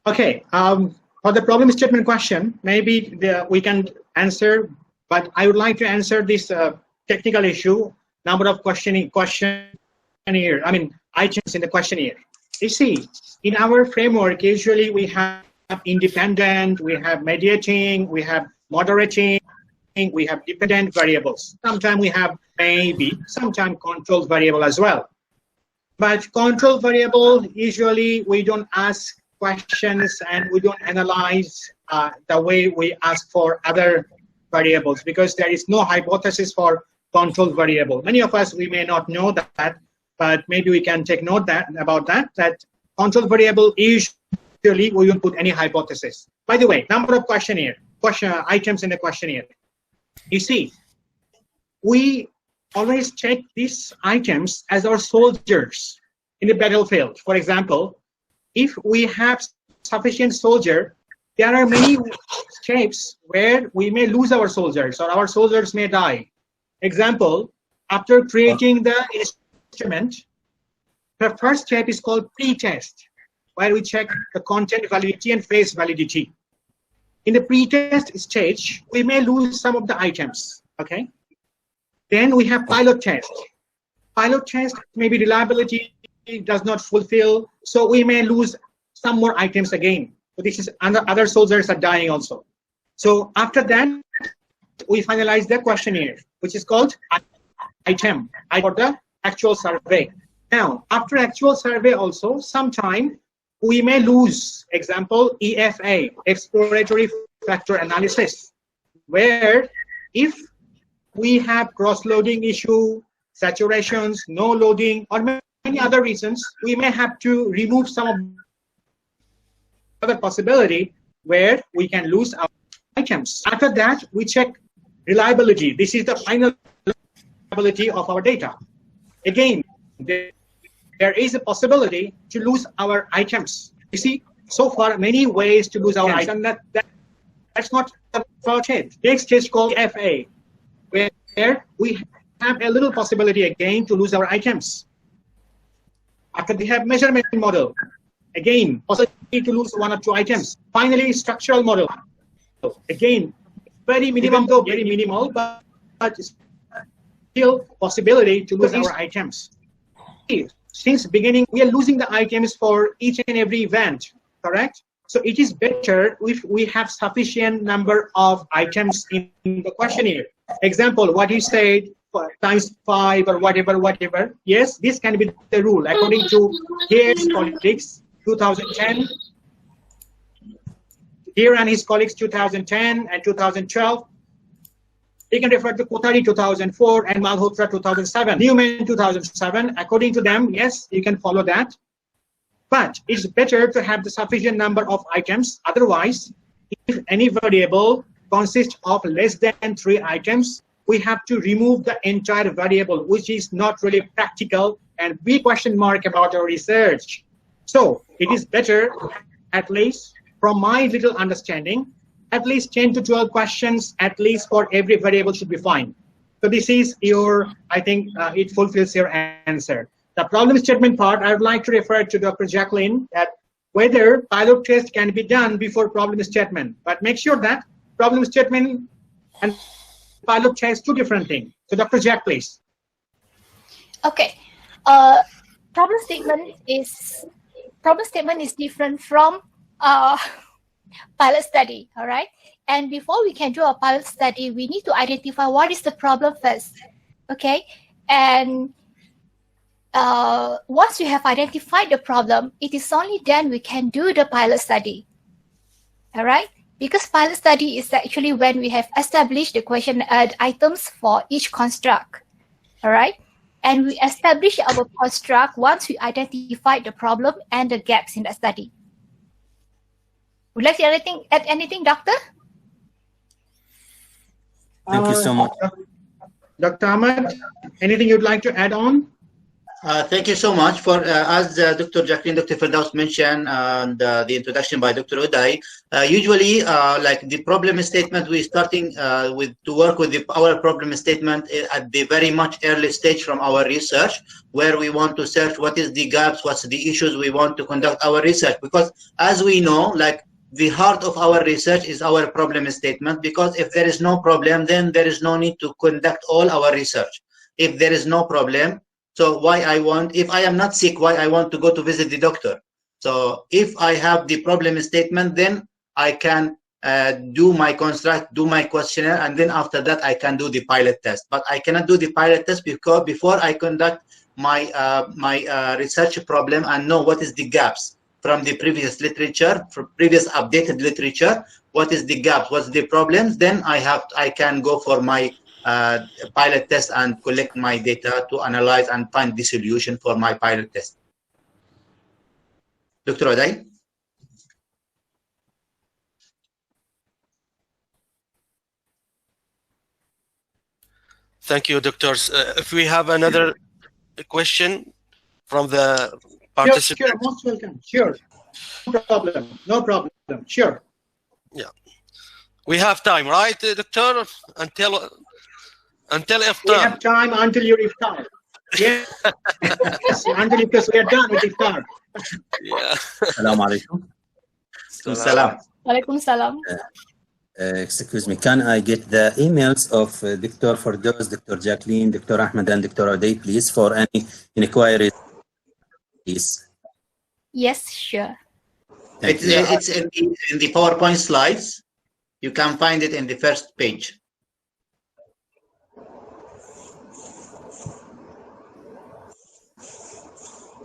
Okay. For the problem statement question, maybe we can answer, but I would like to answer this technical issue, number of questionnaire. I mean, items in the questionnaire. You see, in our framework, usually we have independent, we have mediating, we have moderating, we have dependent variables. Sometimes we have maybe, sometimes control variable as well. But control variable, usually we don't ask questions and we don't analyze the way we ask for other variables, because there is no hypothesis for control variable. Many of us, we may not know that, but maybe we can take note about that control variable is usually we don't put any hypothesis. By the way, number of items in the questionnaire. You see, we always check these items as our soldiers in the battlefield. For example, if we have sufficient soldier, there are many shapes where we may lose our soldiers or our soldiers may die. Example, after creating the instrument, the first step is called pre-test, where we check the content validity and phase validity. In the pre-test stage, we may lose some of the items, okay? Then we have pilot test. Pilot test, maybe reliability does not fulfill, so we may lose some more items again. So this is other soldiers are dying also. So after that, we finalize the questionnaire, which is called item for the actual survey. Now, after actual survey also, sometime we may lose, example, EFA, exploratory factor analysis, where if we have cross-loading issue, saturations, no loading, or many other reasons, we may have to remove some of other possibility where we can lose our items. After that, we check reliability. This is the final reliability of our data. Again, there is a possibility to lose our items. You see, so far, many ways to lose our items. That's not about it. Next is called FA, where we have a little possibility again to lose our items. After we have measurement model, again, possibility to lose one or two items. Finally, structural model. Again, very minimum, though very minimal, but still possibility to lose our items. Since beginning, we are losing the items for each and every event, correct? So it is better if we have sufficient number of items in the questionnaire. Example, what you said, times 5 or whatever. Yes, this can be the rule according to Here's colleagues 2010. Here and his colleagues 2010 and 2012. You can refer to Kothari 2004 and Malhotra 2007. Newman 2007. According to them, yes, you can follow that. But it's better to have the sufficient number of items. Otherwise, if any variable consists of less than 3 items, we have to remove the entire variable, which is not really practical and big question mark about our research. So it is better, at least from my little understanding, at least 10 to 12 questions, at least for every variable should be fine. So this is your, I think it fulfills your answer. The problem statement part, I would like to refer to Dr. Jacqueline that whether pilot test can be done before problem statement, but make sure that problem statement and pilot test two different things. So Dr. Jack, please. Okay. Problem statement is different from pilot study, all right? And before we can do a pilot study, we need to identify what is the problem first, okay? And once we have identified the problem, it is only then we can do the pilot study, all right? Because pilot study is actually when we have established the question items for each construct, all right? And we establish our construct once we identify the problem and the gaps in the study. Would you like to add anything, Doctor? Thank you so much. Dr. Ahmed, anything you'd like to add on? Thank you so much for, as Dr. Jacqueline, Dr. Firdaus mentioned, and the introduction by Dr. Uday. Usually, like the problem statement, we're starting to work with our problem statement at the very much early stage from our research, where we want to search what is the gaps, what's the issues we want to conduct our research. Because as we know, like the heart of our research is our problem statement, because if there is no problem, then there is no need to conduct all our research. If there is no problem, so if I am not sick, why I want to go to visit the doctor? So if I have the problem statement, then I can do my construct, do my questionnaire, and then after that I can do the pilot test. But I cannot do the pilot test because before I conduct my research problem and know what is the gaps from the previous literature, from previous updated literature, what is the gaps, what's the problems, then I can go for my pilot test and collect my data to analyze and find the solution for my pilot test. Dr. Uday? Thank you, doctors. If we have another question from the participants. Sure, most welcome. Sure. No problem. No problem. Sure. Yeah. We have time, right, doctor? Until iftar. We have time until your iftar. Yes. Until because we are done with iftar. Yeah. Assalamu alaikum. Salam. Walaikum salam. Excuse me, can I get the emails of Dr. Firdaus, Dr. Jacqueline, Dr. Ahmed, and Dr. Uday, please, for any inquiries, please? Yes, sure. It's in the PowerPoint slides. You can find it in the first page.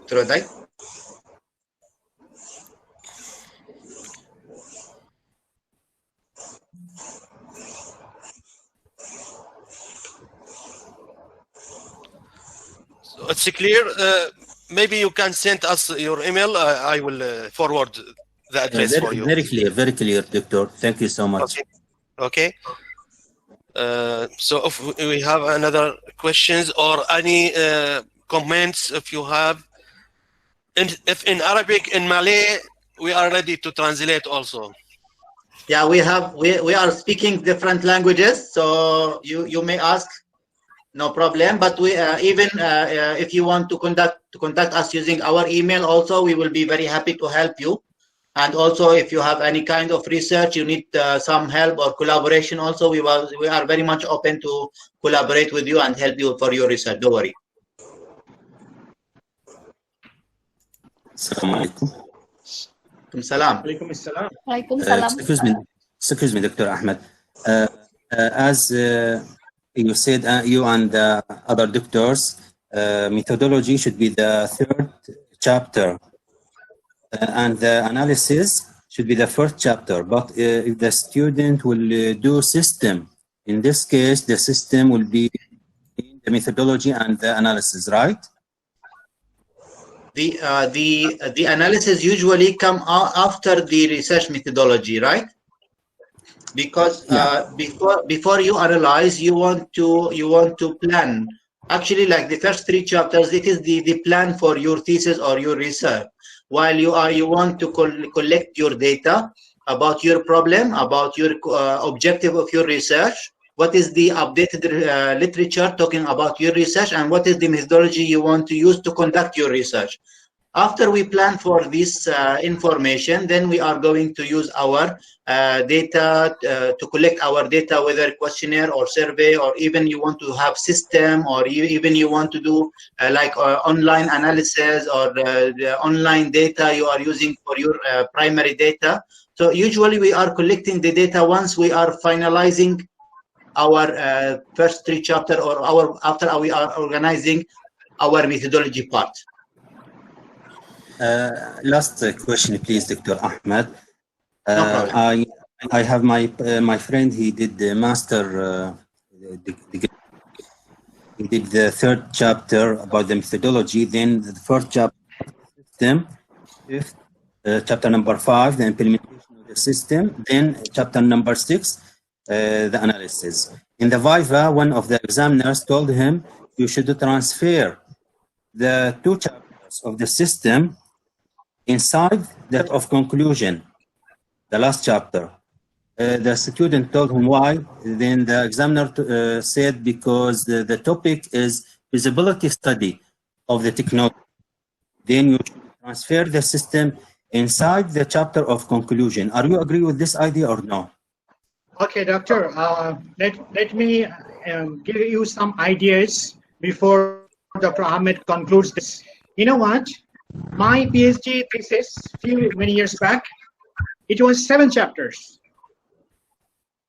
Dr. Uday? So it's clear. Maybe you can send us your email. I will forward the address for you. Very clear, Doctor. Thank you so much. Okay. So if we have another questions or any comments, if you have, if in Arabic, in Malay, we are ready to translate also. Yeah, we are speaking different languages, so you may ask. No problem, but we even if you want to contact us using our email also, we will be very happy to help you. And also, if you have any kind of research, you need some help or collaboration also, we are very much open to collaborate with you and help you for your research. Don't worry. Assalamu alaikum. Salam. Alaikum assalam. Walaikum salam. Excuse me, Dr. Ahmed. As you said, you and other doctors, methodology should be the third chapter, and the analysis should be the first chapter. But if the student will do system, in this case, the system will be the methodology and the analysis, right? The analysis usually come after the research methodology, right? Because before you analyze, you want to plan. Actually, like the first three chapters, it is the plan for your thesis or your research. While you want to collect your data about your problem, about your objective of your research, what is the updated literature talking about your research, and what is the methodology you want to use to conduct your research. After we plan for this information, then we are going to use our data to collect our data, whether questionnaire or survey, or even you want to have system, or even you want to do like online analysis or the online data you are using for your primary data. So usually we are collecting the data once we are finalizing our first three chapter, or after we are organizing our methodology part. Last question, please, Dr. Ahmed. No problem. I have my friend. He did the master degree he did the third chapter about the methodology, then the fourth chapter, system, fifth, chapter number 5, the implementation of the system, then chapter number 6, the analysis. In the Viva, one of the examiners told him, you should transfer the 2 chapters of the system inside that of conclusion, the last chapter. The student told him why. Then the examiner said because the topic is feasibility study of the technology. Then you should transfer the system inside the chapter of conclusion. Are you agree with this idea or no? Okay, doctor. Let me give you some ideas before Dr. Ahmed concludes this. You know what? My PhD thesis many years back, it was 7 chapters.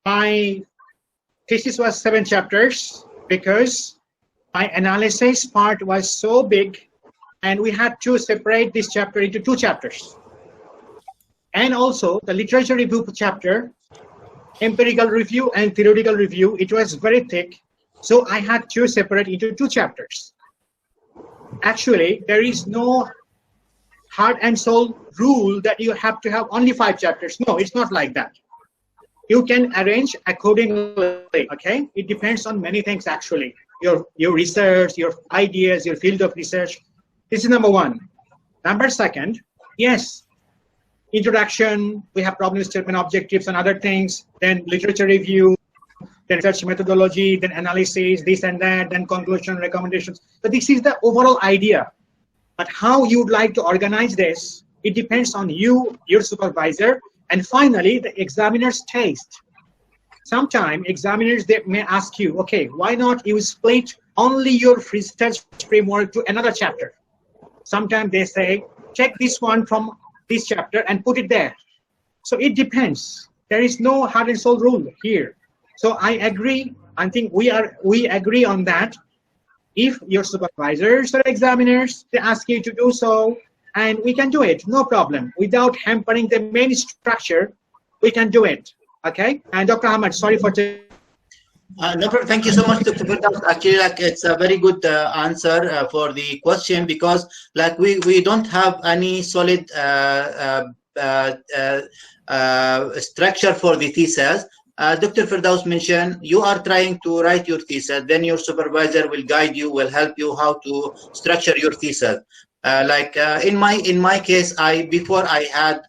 My thesis was 7 chapters because my analysis part was so big and we had to separate this chapter into 2 chapters. And also the literature review chapter, empirical review and theoretical review, it was very thick. So I had to separate into 2 chapters. Actually, there is no heart and soul rule that you have to have only 5 chapters. No, it's not like that. You can arrange accordingly, okay? It depends on many things actually. Your research, your ideas, your field of research. This is number 1. Number 2, yes, introduction, we have problem statement, objectives and other things, then literature review, then research methodology, then analysis, this and that, then conclusion, recommendations. But this is the overall idea. But how you would like to organize this, it depends on you, your supervisor, and finally the examiner's taste. Sometimes examiners, they may ask you, okay, why not you split only your research framework to another chapter? Sometimes they say, check this one from this chapter and put it there. So it depends. There is no heart and soul rule here. So I agree. I think we agree on that. If your supervisors or examiners, they ask you to do so, and we can do it, no problem. Without hampering the main structure, we can do it. Okay? And Dr. Ahmed, sorry for Doctor, thank you so much, Dr. Firdaus. Actually, like it's a very good answer for the question, because like we don't have any solid structure for the thesis. Dr. Firdaus mentioned you are trying to write your thesis, then your supervisor will guide you, will help you how to structure your thesis. In my case, before I had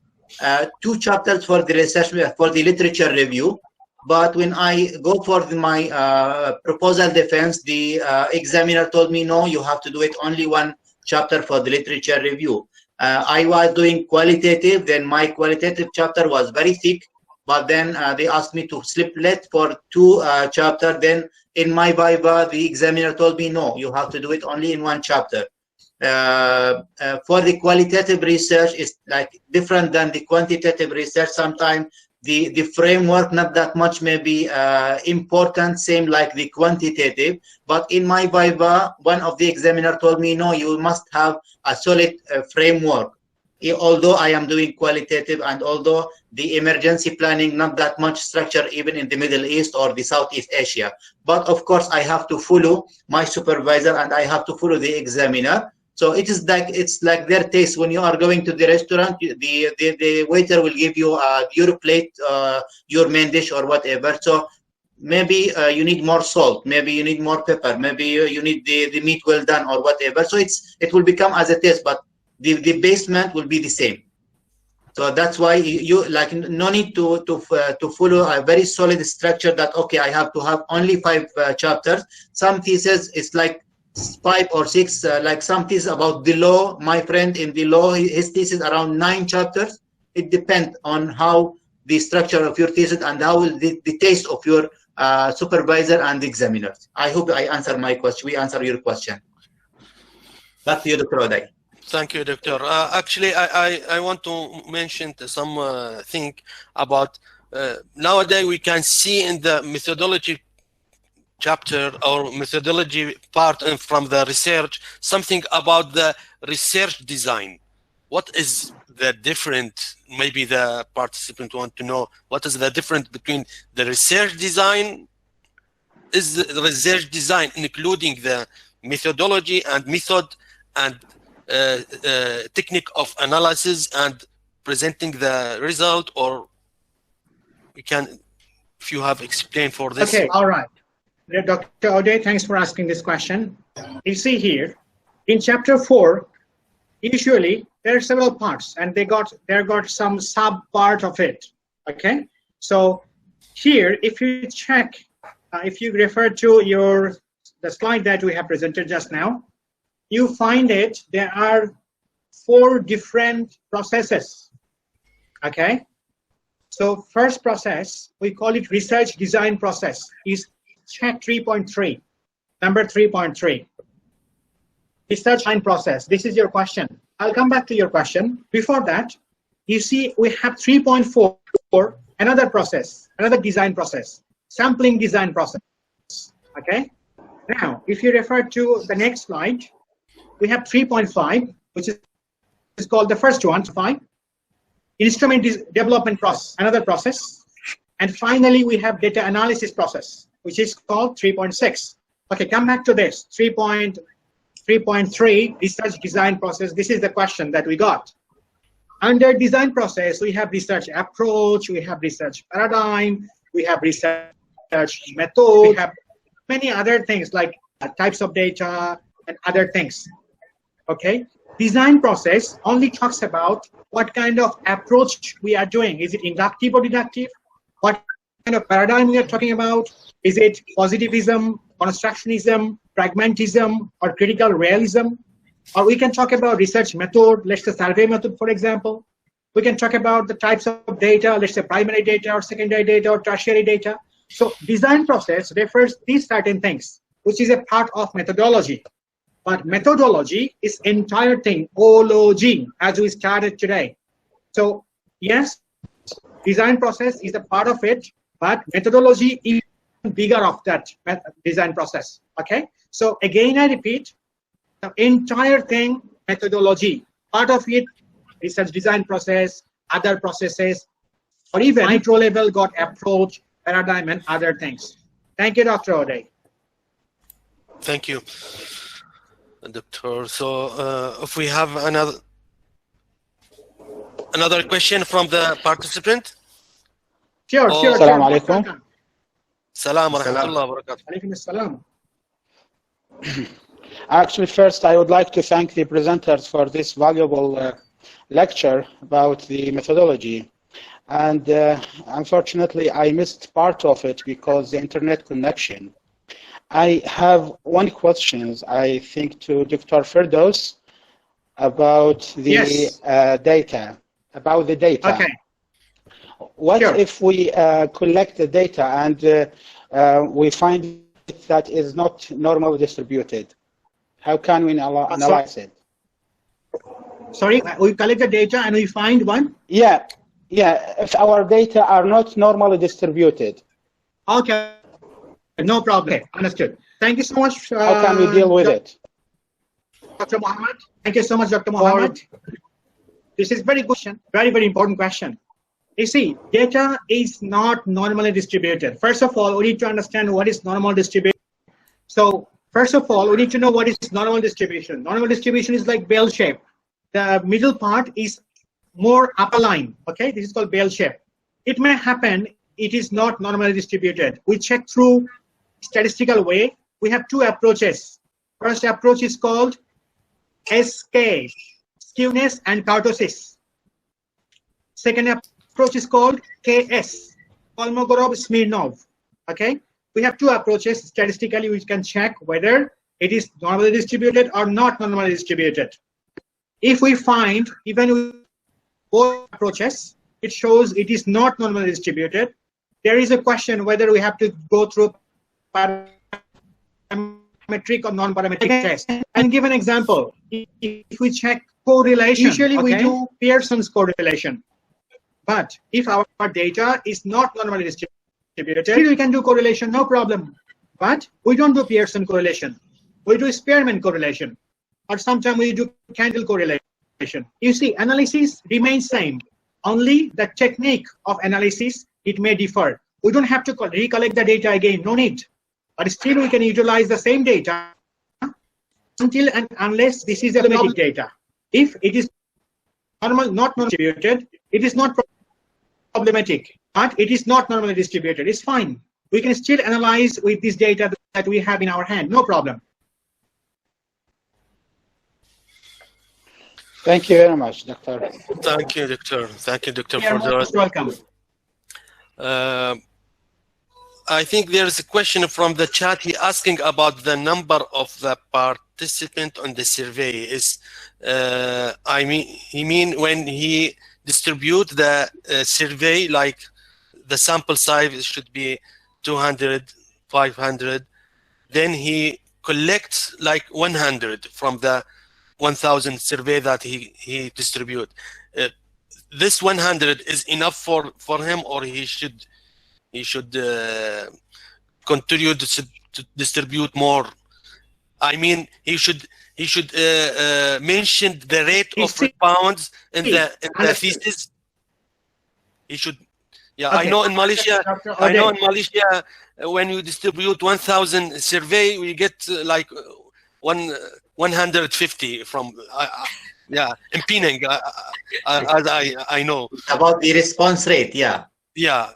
2 chapters for the research, for the literature review. But when I go for my proposal defense, the examiner told me, no, you have to do it only 1 chapter for the literature review. I was doing qualitative, then my qualitative chapter was very thick, but then they asked me to split for 2 chapters. Then in my Viva, the examiner told me, no, you have to do it only in 1 chapter. For the qualitative research, is like different than the quantitative research. Sometimes the framework not that much may be important, same like the quantitative. But in my Viva, one of the examiner told me, no, you must have a solid framework. Although I am doing qualitative, and although the emergency planning not that much structure even in the Middle East or the Southeast Asia, but of course I have to follow my supervisor and I have to follow the examiner. So it's like their taste. When you are going to the restaurant, the waiter will give you your plate, your main dish or whatever. So maybe you need more salt, maybe you need more pepper, maybe you need the meat well done or whatever. So it will become as a taste, but the basement will be the same. So that's why you like no need to follow a very solid structure that, okay, I have to have only 5 chapters. Some thesis is like 5 or 6, like some thesis about the law. My friend in the law, his thesis around 9 chapters. It depends on how the structure of your thesis and how the taste of your supervisor and examiners. I hope I answer my question. We answer your question. Back to you, Dr. Oday. Thank you, Doctor. Actually, I want to mention some thing about nowadays we can see in the methodology chapter or methodology part and from the research something about the research design. What is the difference? Maybe the participant want to know what is the difference between the research design is the research design including the methodology and method and technique of analysis and presenting the result, or you can, if you have explained for this? Okay, all right. Dr. O'Day, thanks for asking this question. You see here, in chapter 4, usually there are several parts, and they got some sub part of it. Okay, so here, if you check, if you refer to the slide that we have presented just now, you find it. There are 4 different processes. Okay, so first process, we call it research design process, is check 3.3, number 3.3. Research design process. This is your question. I'll come back to your question. Before that, you see we have 3.4, another process, another design process, sampling design process. Okay. Now, if you refer to the next slide, we have 3.5, which is called the first one, 5. Instrument development process, another process. And finally, we have data analysis process, which is called 3.6. Okay, come back to this, 3.3, research design process. This is the question that we got. Under design process, we have research approach, we have research paradigm, we have research method, we have many other things like types of data and other things. Okay, design process only talks about what kind of approach we are doing. Is it inductive or deductive? What kind of paradigm we are talking about? Is it positivism, constructionism, pragmatism, or critical realism? Or we can talk about research method, let's say survey method, for example. We can talk about the types of data, let's say primary data or secondary data or tertiary data. So design process refers to these certain things, which is a part of methodology. But methodology is entire thing, ology, as we started today. So yes, design process is a part of it, but methodology is bigger of that design process. Okay, so again I repeat, the entire thing, methodology, part of it, research design process, other processes, or even micro level got approach, paradigm, and other things. Thank you, Dr. O'Day. Thank you, Doctor. So if we have another question from the participant. Sure. Assalamu alaikum. Salam wa rahmatullah wa barakatuh. Alaikum assalam. Actually, first, I would like to thank the presenters for this valuable lecture about the methodology. And unfortunately, I missed part of it because the internet connection. I have one question, I think, to Dr. Firdaus about the data. About the data. Okay. What if we collect the data and we find that is not normally distributed? How can we analyze it? Sorry, we collect the data and we find one? Yeah, if our data are not normally distributed. Okay, no problem. Understood. Thank you so much. How can we deal with it? Dr. Muhammad, thank you so much, Dr. Muhammad. This is very good question, very, very important question. You see, data is not normally distributed. First of all, we need to understand what is normal distribution. So, first of all, we need to know what is normal distribution. Normal distribution is like bell shape. The middle part is more upper line. Okay, this is called bell shape. It may happen it is not normally distributed. We check through statistical way. We have 2 approaches. First approach is called SK, skewness and kurtosis. Second approach is called KS, Kolmogorov-Smirnov. Okay, we have 2 approaches. Statistically, we can check whether it is normally distributed or not normally distributed. If we find, even with both approaches, it shows it is not normally distributed, there is a question whether we have to go through parametric or non-parametric test. And give an example. If we check correlation, usually we do Pearson's correlation. But if our data is not normally distributed, still we can do correlation, no problem. But we don't do Pearson correlation. We do Spearman correlation. Or sometimes we do candle correlation. You see, analysis remains same. Only the technique of analysis, it may differ. We don't have to recollect the data again, no need. but still we can utilize the same data until and unless this is automatic data. If it is normal, not distributed, it is not problematic, but it is not normally distributed. It's fine. We can still analyze with this data that we have in our hand, no problem. Thank you very much, Doctor. Thank you, Doctor. Thank you, Doctor, You are for most welcome. I think there is a question from the chat. He asking about the number of the participant on the survey. He mean when he distribute the survey, like the sample size should be 200, 500. Then he collects like 100 from the 1,000 survey that he distribute. This 100 is enough for him, or he should continue to distribute more. I mean, he should mention the rate of response in the thesis. He should. Yeah, okay. I know in Malaysia. When you distribute 1,000 survey, we get like 150 from. Yeah, impeding. As I know about the response rate. Yeah. Yeah.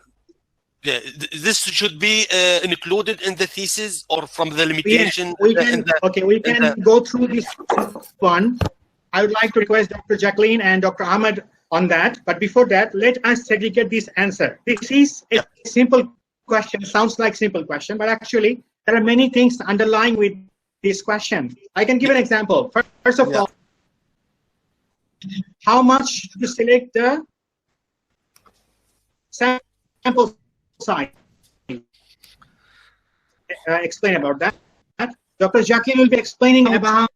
Yeah, this should be included in the thesis, or from the limitation. We can go through this one. I would like to request Dr. Jacqueline and Dr. Ahmed on that. But before that, let us segregate this answer. This is a simple question. Sounds like simple question, but actually there are many things underlying with this question. I can give an example. First of all, how much to select the sample size. Explain about that. Dr. Jacqueline will be explaining about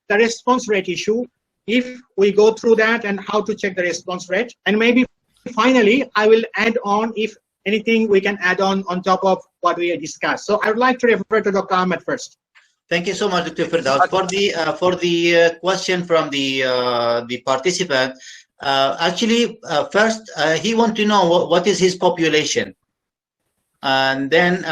the response rate issue, if we go through that, and how to check the response rate. And maybe finally, I will add on if anything we can add on top of what we discussed. So I would like to refer to Dr. Ahmed first. Thank you so much, Dr. Firdaus. For the question from the participant, first he wants to know what is his population. And then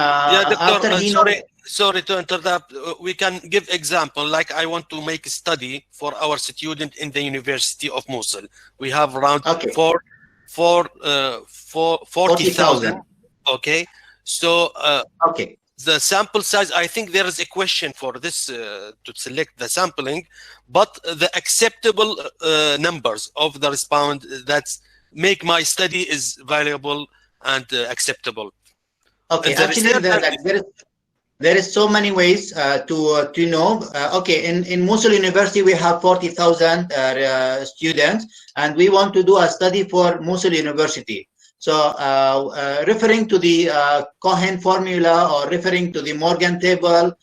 sorry to interrupt. We can give example. Like I want to make a study for our student in the University of Mosul. We have around 40,000. Okay. So the sample size. I think there is a question for this to select the sampling, but the acceptable numbers of the respond that make my study is valuable and acceptable. Okay, actually, there is so many ways to know. In Mosul University, we have 40,000 students, and we want to do a study for Mosul University. So, referring to the Cohen formula, or referring to the Morgan table,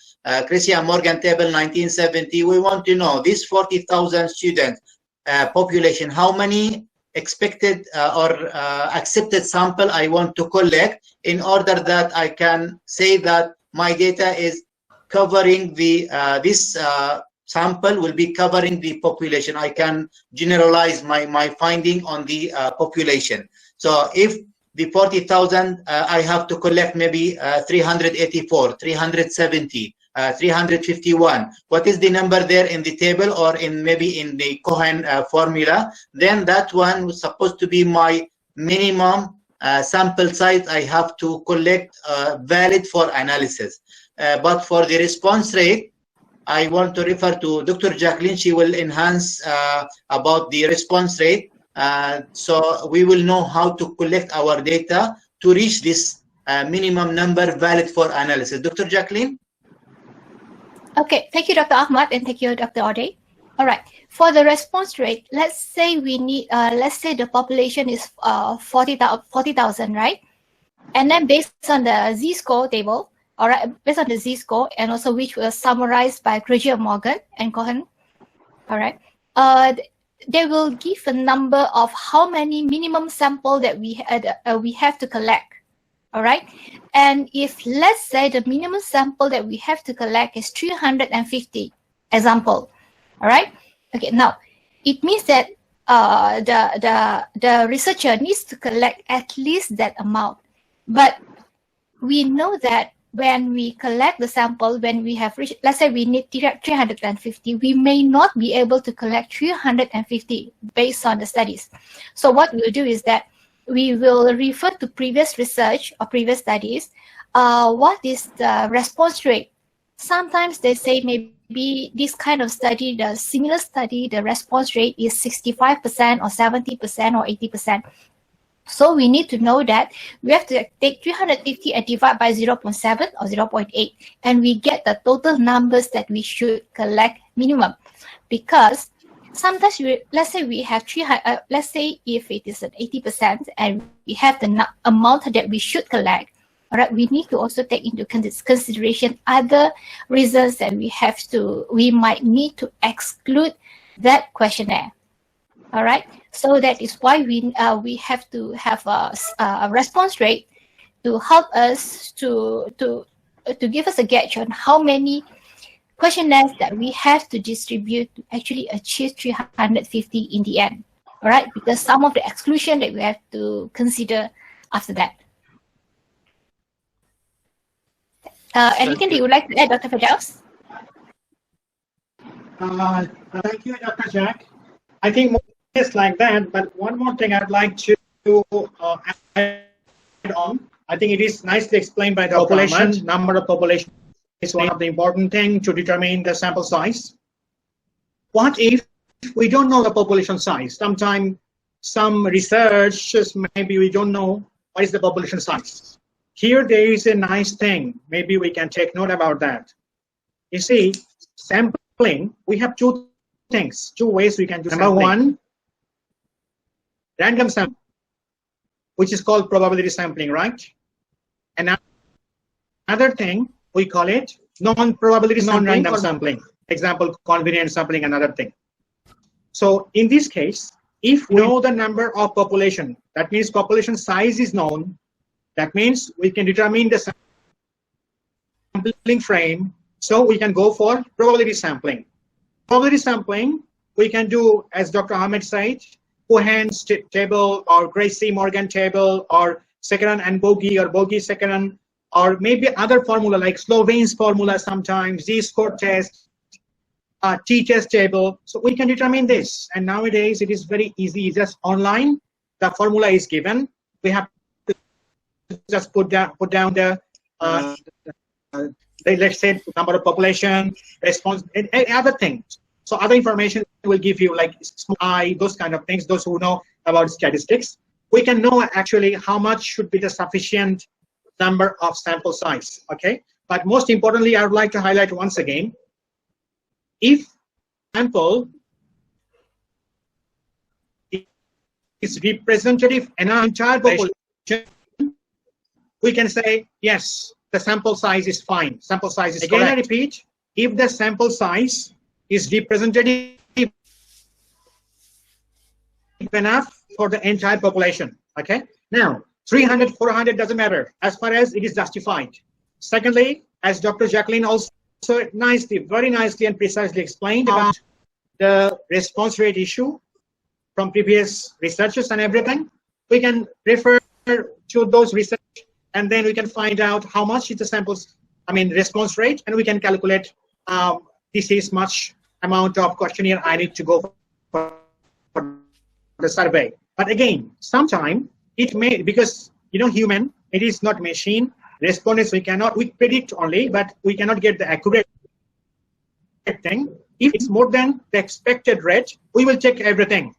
Christian-Morgan table 1970, we want to know this 40,000 student population, how many expected or accepted sample I want to collect, in order that I can say that my data is covering the this sample will be covering the population. I can generalize my finding on the population. So if the 40,000 I have to collect maybe 384, 370, 351. What is the number there in the table, or in maybe in the Cohen formula? Then that one was supposed to be my minimum sample size I have to collect valid for analysis. But for the response rate, I want to refer to Dr. Jacqueline. She will enhance about the response rate. So we will know how to collect our data to reach this minimum number valid for analysis. Dr. Jacqueline? Okay, thank you, Dr. Ahmad, and thank you, Dr. Ode. All right, for the response rate, let's say we need, let's say the population is 40,000, right? And then based on the Z-score table, all right, based on the Z-score, and also which was summarized by Christian-Morgan and Cohen, all right, they will give a number of how many minimum sample that we have to collect. All right, and if let's say the minimum sample that we have to collect is 350, example, all right. Okay, now it means that the researcher needs to collect at least that amount, but we know that when we collect the sample, when we have reached, let's say we need 350, we may not be able to collect 350 based on the studies. So what we'll do is that we will refer to previous research or previous studies. What is the response rate? Sometimes they say maybe this kind of study, the similar study, the response rate is 65% or 70% or 80%. So we need to know that we have to take 350 and divide by 0.7 or 0.8, and we get the total numbers that we should collect minimum. Because sometimes let's say we have let's say if it is at 80% and we have the amount that we should collect, all right, we need to also take into consideration other reasons that we might need to exclude that questionnaire. All right, so that is why we have to have a response rate to help us to give us a gauge on how many questionnaires that we have to distribute to actually achieve 350 in the end. All right, because some of the exclusion that we have to consider after that. Anything that you would like to add, Dr. Firdaus? Thank you, Dr. Jack. I think more is like that, but one more thing I'd like to add on. I think it is nicely explained by the population. Number of population is one of the important things to determine the sample size. What if we don't know the population size? Sometimes some researchers, maybe we don't know what is the population size. Here there is a nice thing. Maybe we can take note about that. You see, sampling, we have two things, two ways we can do sampling. Number one, random sampling, which is called probability sampling, right? And another thing, we call it non-probability sampling, non-random sampling. Example, convenience sampling, another thing. So in this case, if we know the number of population, that means population size is known, that means we can determine the sampling frame, so we can go for probability sampling. Probability sampling, we can do, as Dr. Ahmed said, Cohen's table or Gracie-Morgan table or second and bogey or bogey second, or maybe other formula like Slovane's formula sometimes, Z-score test, T-test table. So we can determine this. And nowadays it is very easy, just online. The formula is given. We have to just put down the let's say number of population, response, and other things. So other information will give you like I, those kind of things, those who know about statistics. We can know actually how much should be the sufficient number of sample size, okay? But most importantly, I would like to highlight once again, if sample is representative in our entire population, we can say, yes, the sample size is fine. Sample size is correct. Again, I repeat, if the sample size is representative enough for the entire population, okay? Now, 300, 400 doesn't matter as far as it is justified. Secondly, as Dr. Jacqueline also nicely, very nicely and precisely explained about the response rate issue from previous researchers and everything, we can refer to those research and then we can find out how much is the samples, response rate, and we can calculate this is much amount of questionnaire I need to go for the survey. But again, sometime it may, because human, it is not machine. Respondents we predict only, but we cannot get the accurate thing. If it's more than the expected rate, we will check everything.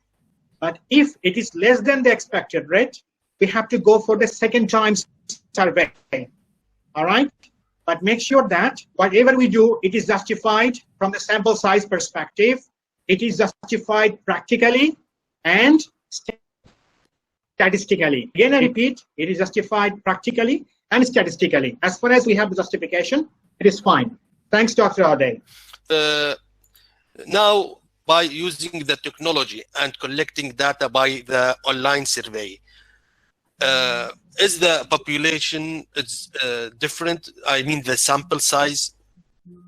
But if it is less than the expected rate, we have to go for the second time survey. All right? But make sure that whatever we do, it is justified from the sample size perspective. It is justified practically and statistically. Again, I repeat, it is justified practically and statistically. As far as we have the justification, it is fine. Thanks, Dr. Ade. Now, by using the technology and collecting data by the online survey, is the population different? I mean, the sample size?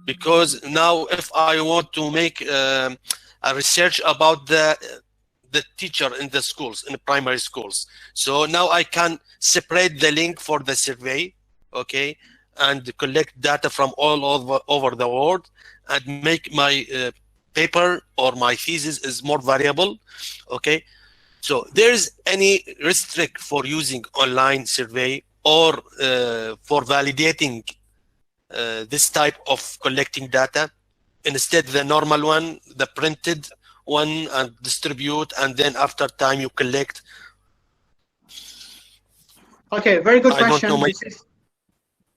Because now, if I want to make a research about the teacher in the schools, in the primary schools, so now I can separate the link for the survey, okay, and collect data from all over the world and make my paper or my thesis is more variable. Okay, so there's any restrict for using online survey or for validating this type of collecting data instead the normal one, the printed one, and distribute, and then after time you collect? Okay, very good I don't question. know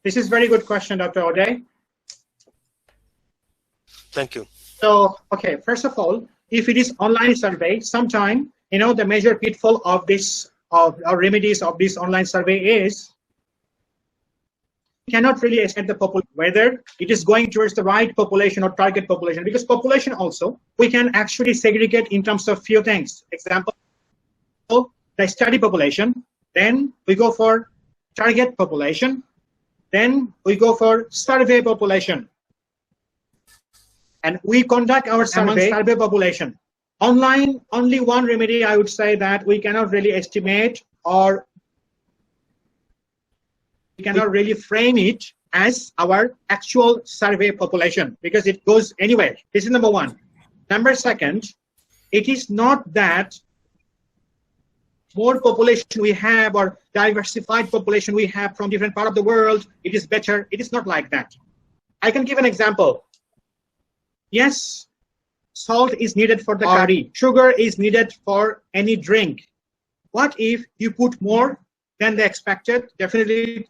This is very good question, Dr. O'Day. Thank you. So, okay, first of all, if it is online survey, sometime, you know, the major pitfall of this, or remedies of this online survey is, you cannot really estimate the population, whether it is going towards the right population or target population, because population also, we can actually segregate in terms of few things. Example, the study population, then we go for target population, then we go for survey population. And we conduct our survey population. Online, only one remedy, I would say that we cannot really estimate, or we cannot really frame it as our actual survey population, because it goes anywhere. This is number one. Number second, it is not that more population we have or diversified population we have from different part of the world, it is better. It is not like that. I can give an example. Yes, salt is needed for the curry. Sugar is needed for any drink. What if you put more than they expected? Definitely,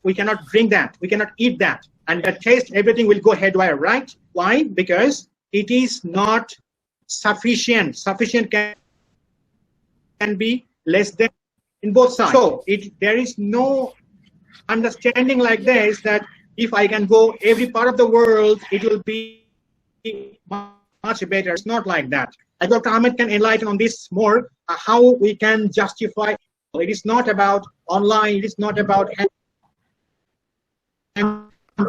we cannot drink that. We cannot eat that. And the taste, everything will go haywire, right? Why? Because it is not sufficient. Sufficient can be less than in both sides. So there is no understanding like this that if I can go every part of the world, it will be much better. It's not like that. And Dr. Ahmed can enlighten on this more, how we can justify. It is not about online. It is not about hand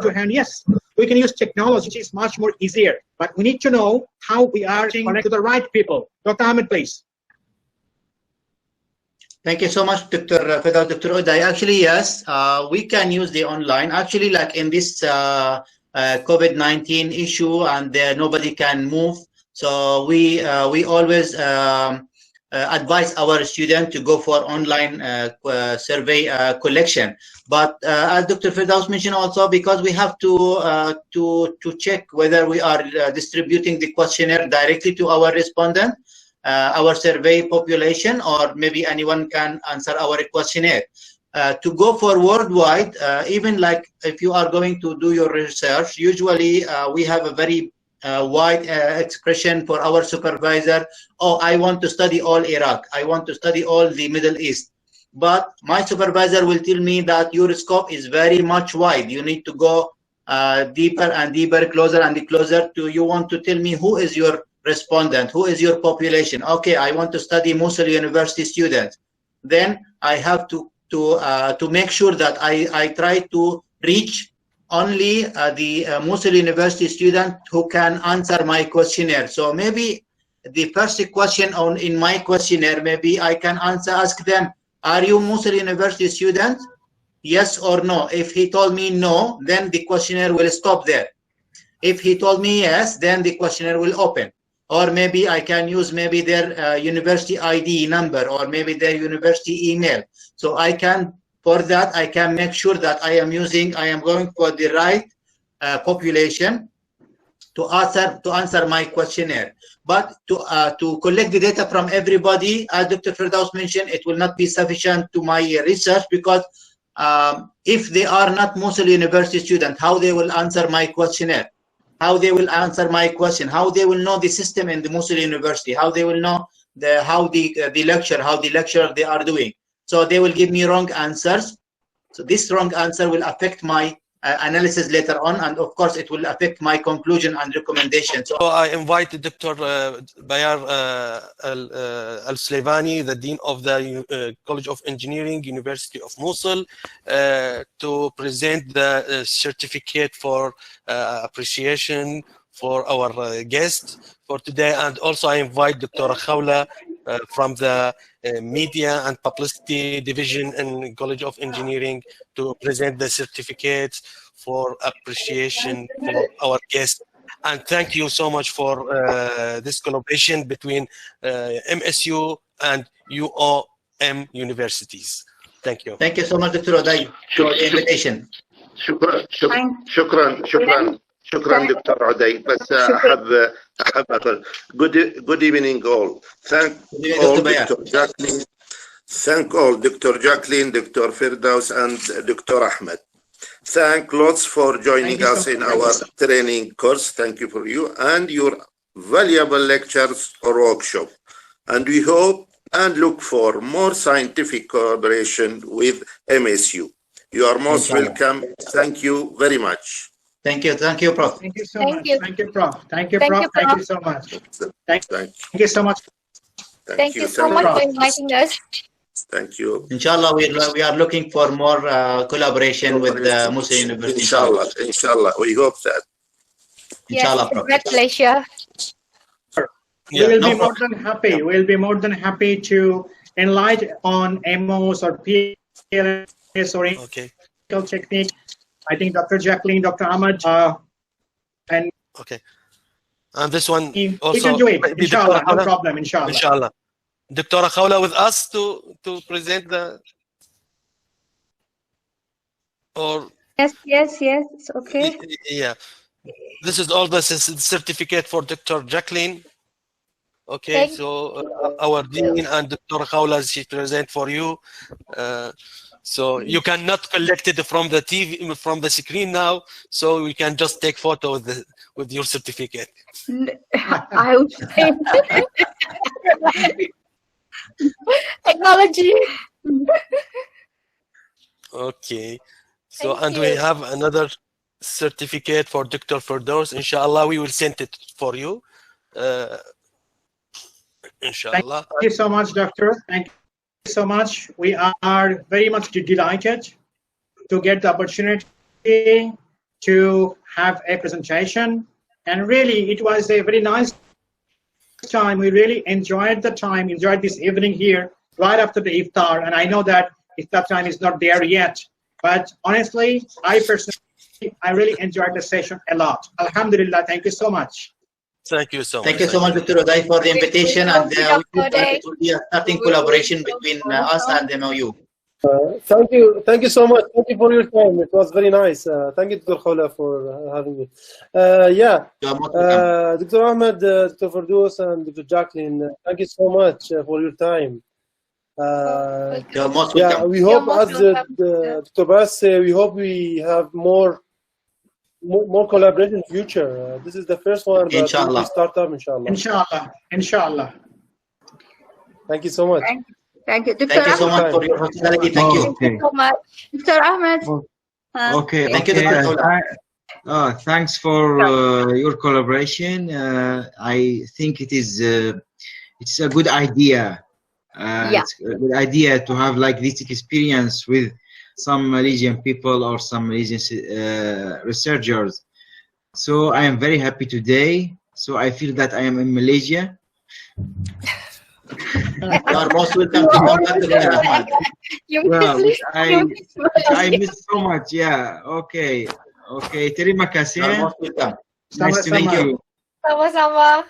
to hand. Yes, we can use technology, which is much more easier. But we need to know how we are connected to the right people. Dr. Ahmed, please. Thank you so much, Dr. Firdaus. Dr. O'Day. Actually, yes, we can use the online. Actually, like in this COVID-19 issue, and nobody can move. So we always advise our students to go for online survey collection. But as Dr. Firdaus mentioned also, because we have to check whether we are distributing the questionnaire directly to our respondent, our survey population, or maybe anyone can answer our questionnaire. To go for worldwide, even like if you are going to do your research, usually we have a very wide expression for our supervisor. Oh, I want to study all Iraq. I want to study all the Middle East. But my supervisor will tell me that your scope is very much wide. You need to go deeper and deeper, closer and closer to, you want to tell me who is your respondent, who is your population. Okay, I want to study Mosul University students. Then I have to make sure that I try to reach only the Mosul University student who can answer my questionnaire. So maybe the first question in my questionnaire, maybe I can ask them, are you Mosul University student? Yes or no. If he told me no, then the questionnaire will stop there. If he told me yes, then the questionnaire will open. Or maybe I can use maybe their university ID number, or maybe their university email. So I can, for that, I can make sure that I am going for the right population to answer my questionnaire. But to collect the data from everybody, as Dr. Firdaus mentioned, it will not be sufficient to my research, because if they are not Mosul University students, how they will answer my questionnaire? How they will answer my question? How they will know the system in the Mosul University? How they will know how the lecture they are doing? So they will give me wrong answers. So this wrong answer will affect my analysis later on, and of course it will affect my conclusion and recommendation. So I invited Dr. Bayar Al-Slavani, the Dean of the College of Engineering, University of Mosul, to present the certificate for appreciation for our guest for today. And also I invite Dr. Khawla from the Media and Publicity Division in College of Engineering to present the certificates for appreciation for our guests. And thank you so much for this collaboration between MSU and UOM universities. Thank you. Thank you so much, Dr. Uday, for the invitation. شكرا دكتور عدي. بس احب اقول good evening all. Thank all Dr. Jacqueline, Dr. Firdaus and Dr. Ahmed. Thank lots for joining us in our training course. Thank you for you and your valuable lectures or workshop. And we hope and look for more scientific collaboration with MSU. You are most welcome. Thank you very much. Thank you, Prof. Thank you so much. Thank you, Prof. Thank you, Prof. Thank you so much. Thank you so much. Thank you so much for inviting us. Thank you. Inshallah, we are looking for more collaboration with Mosul University. Inshallah, we hope that. Inshallah, yes, great pleasure. We will be more than happy. We'll be more than happy to enlighten on MOs or PLS or technique. I think Dr. Jacqueline, Dr. Ahmed, and this one also. We can do it. Inshallah, no problem. Inshallah. Inshallah. Dr. Khawla with us to present the. Or. Yes. It's okay. Yeah. This is all the certificate for Dr. Jacqueline. Okay, so our dean and Dr. Khawla, she present for you. So you cannot collect it from the TV, from the screen now. So we can just take photo with your certificate. I would say technology. Okay. So and we have another certificate for Dr. Firdaus. Inshallah, we will send it for you. Inshallah. Thank you so much, Doctor. Thank you so much. We are very much delighted to get the opportunity to have a presentation. And really, it was a very nice time. We really enjoyed the time, enjoyed this evening here, right after the iftar. And I know that iftar time is not there yet. But honestly, I really enjoyed the session a lot. Alhamdulillah, thank you so much. Thank you so much. Thank you so much, Dr. Uday, for the invitation, and we hope that it will be a starting collaboration between us and MOU. Thank you so much. Thank you for your time. It was very nice. Thank you, Dr. Khawla, for having me. Dr. Ahmed, Dr. Firdaus, and Dr. Jacqueline, thank you so much for your time. You're most welcome. We hope, as Dr. Bas said, we hope we have more collaboration in the future. This is the first one, but inshallah. We start up, Inshallah. Thank you so much. Thank you. Thank you so much for your hospitality. Thank you so much. Dr. Ahmed. Okay. Thank you, Dr. Thanks for your collaboration. I think it's a good idea. It's a good idea to have like this experience with some Malaysian people or some Malaysian researchers. So I am very happy today. So I feel that I am in Malaysia. You are most welcome to come back to Ahmad. Well, I miss so much. Yeah. Okay. Terima kasih. You are most welcome. Nice to meet you. Sama-sama.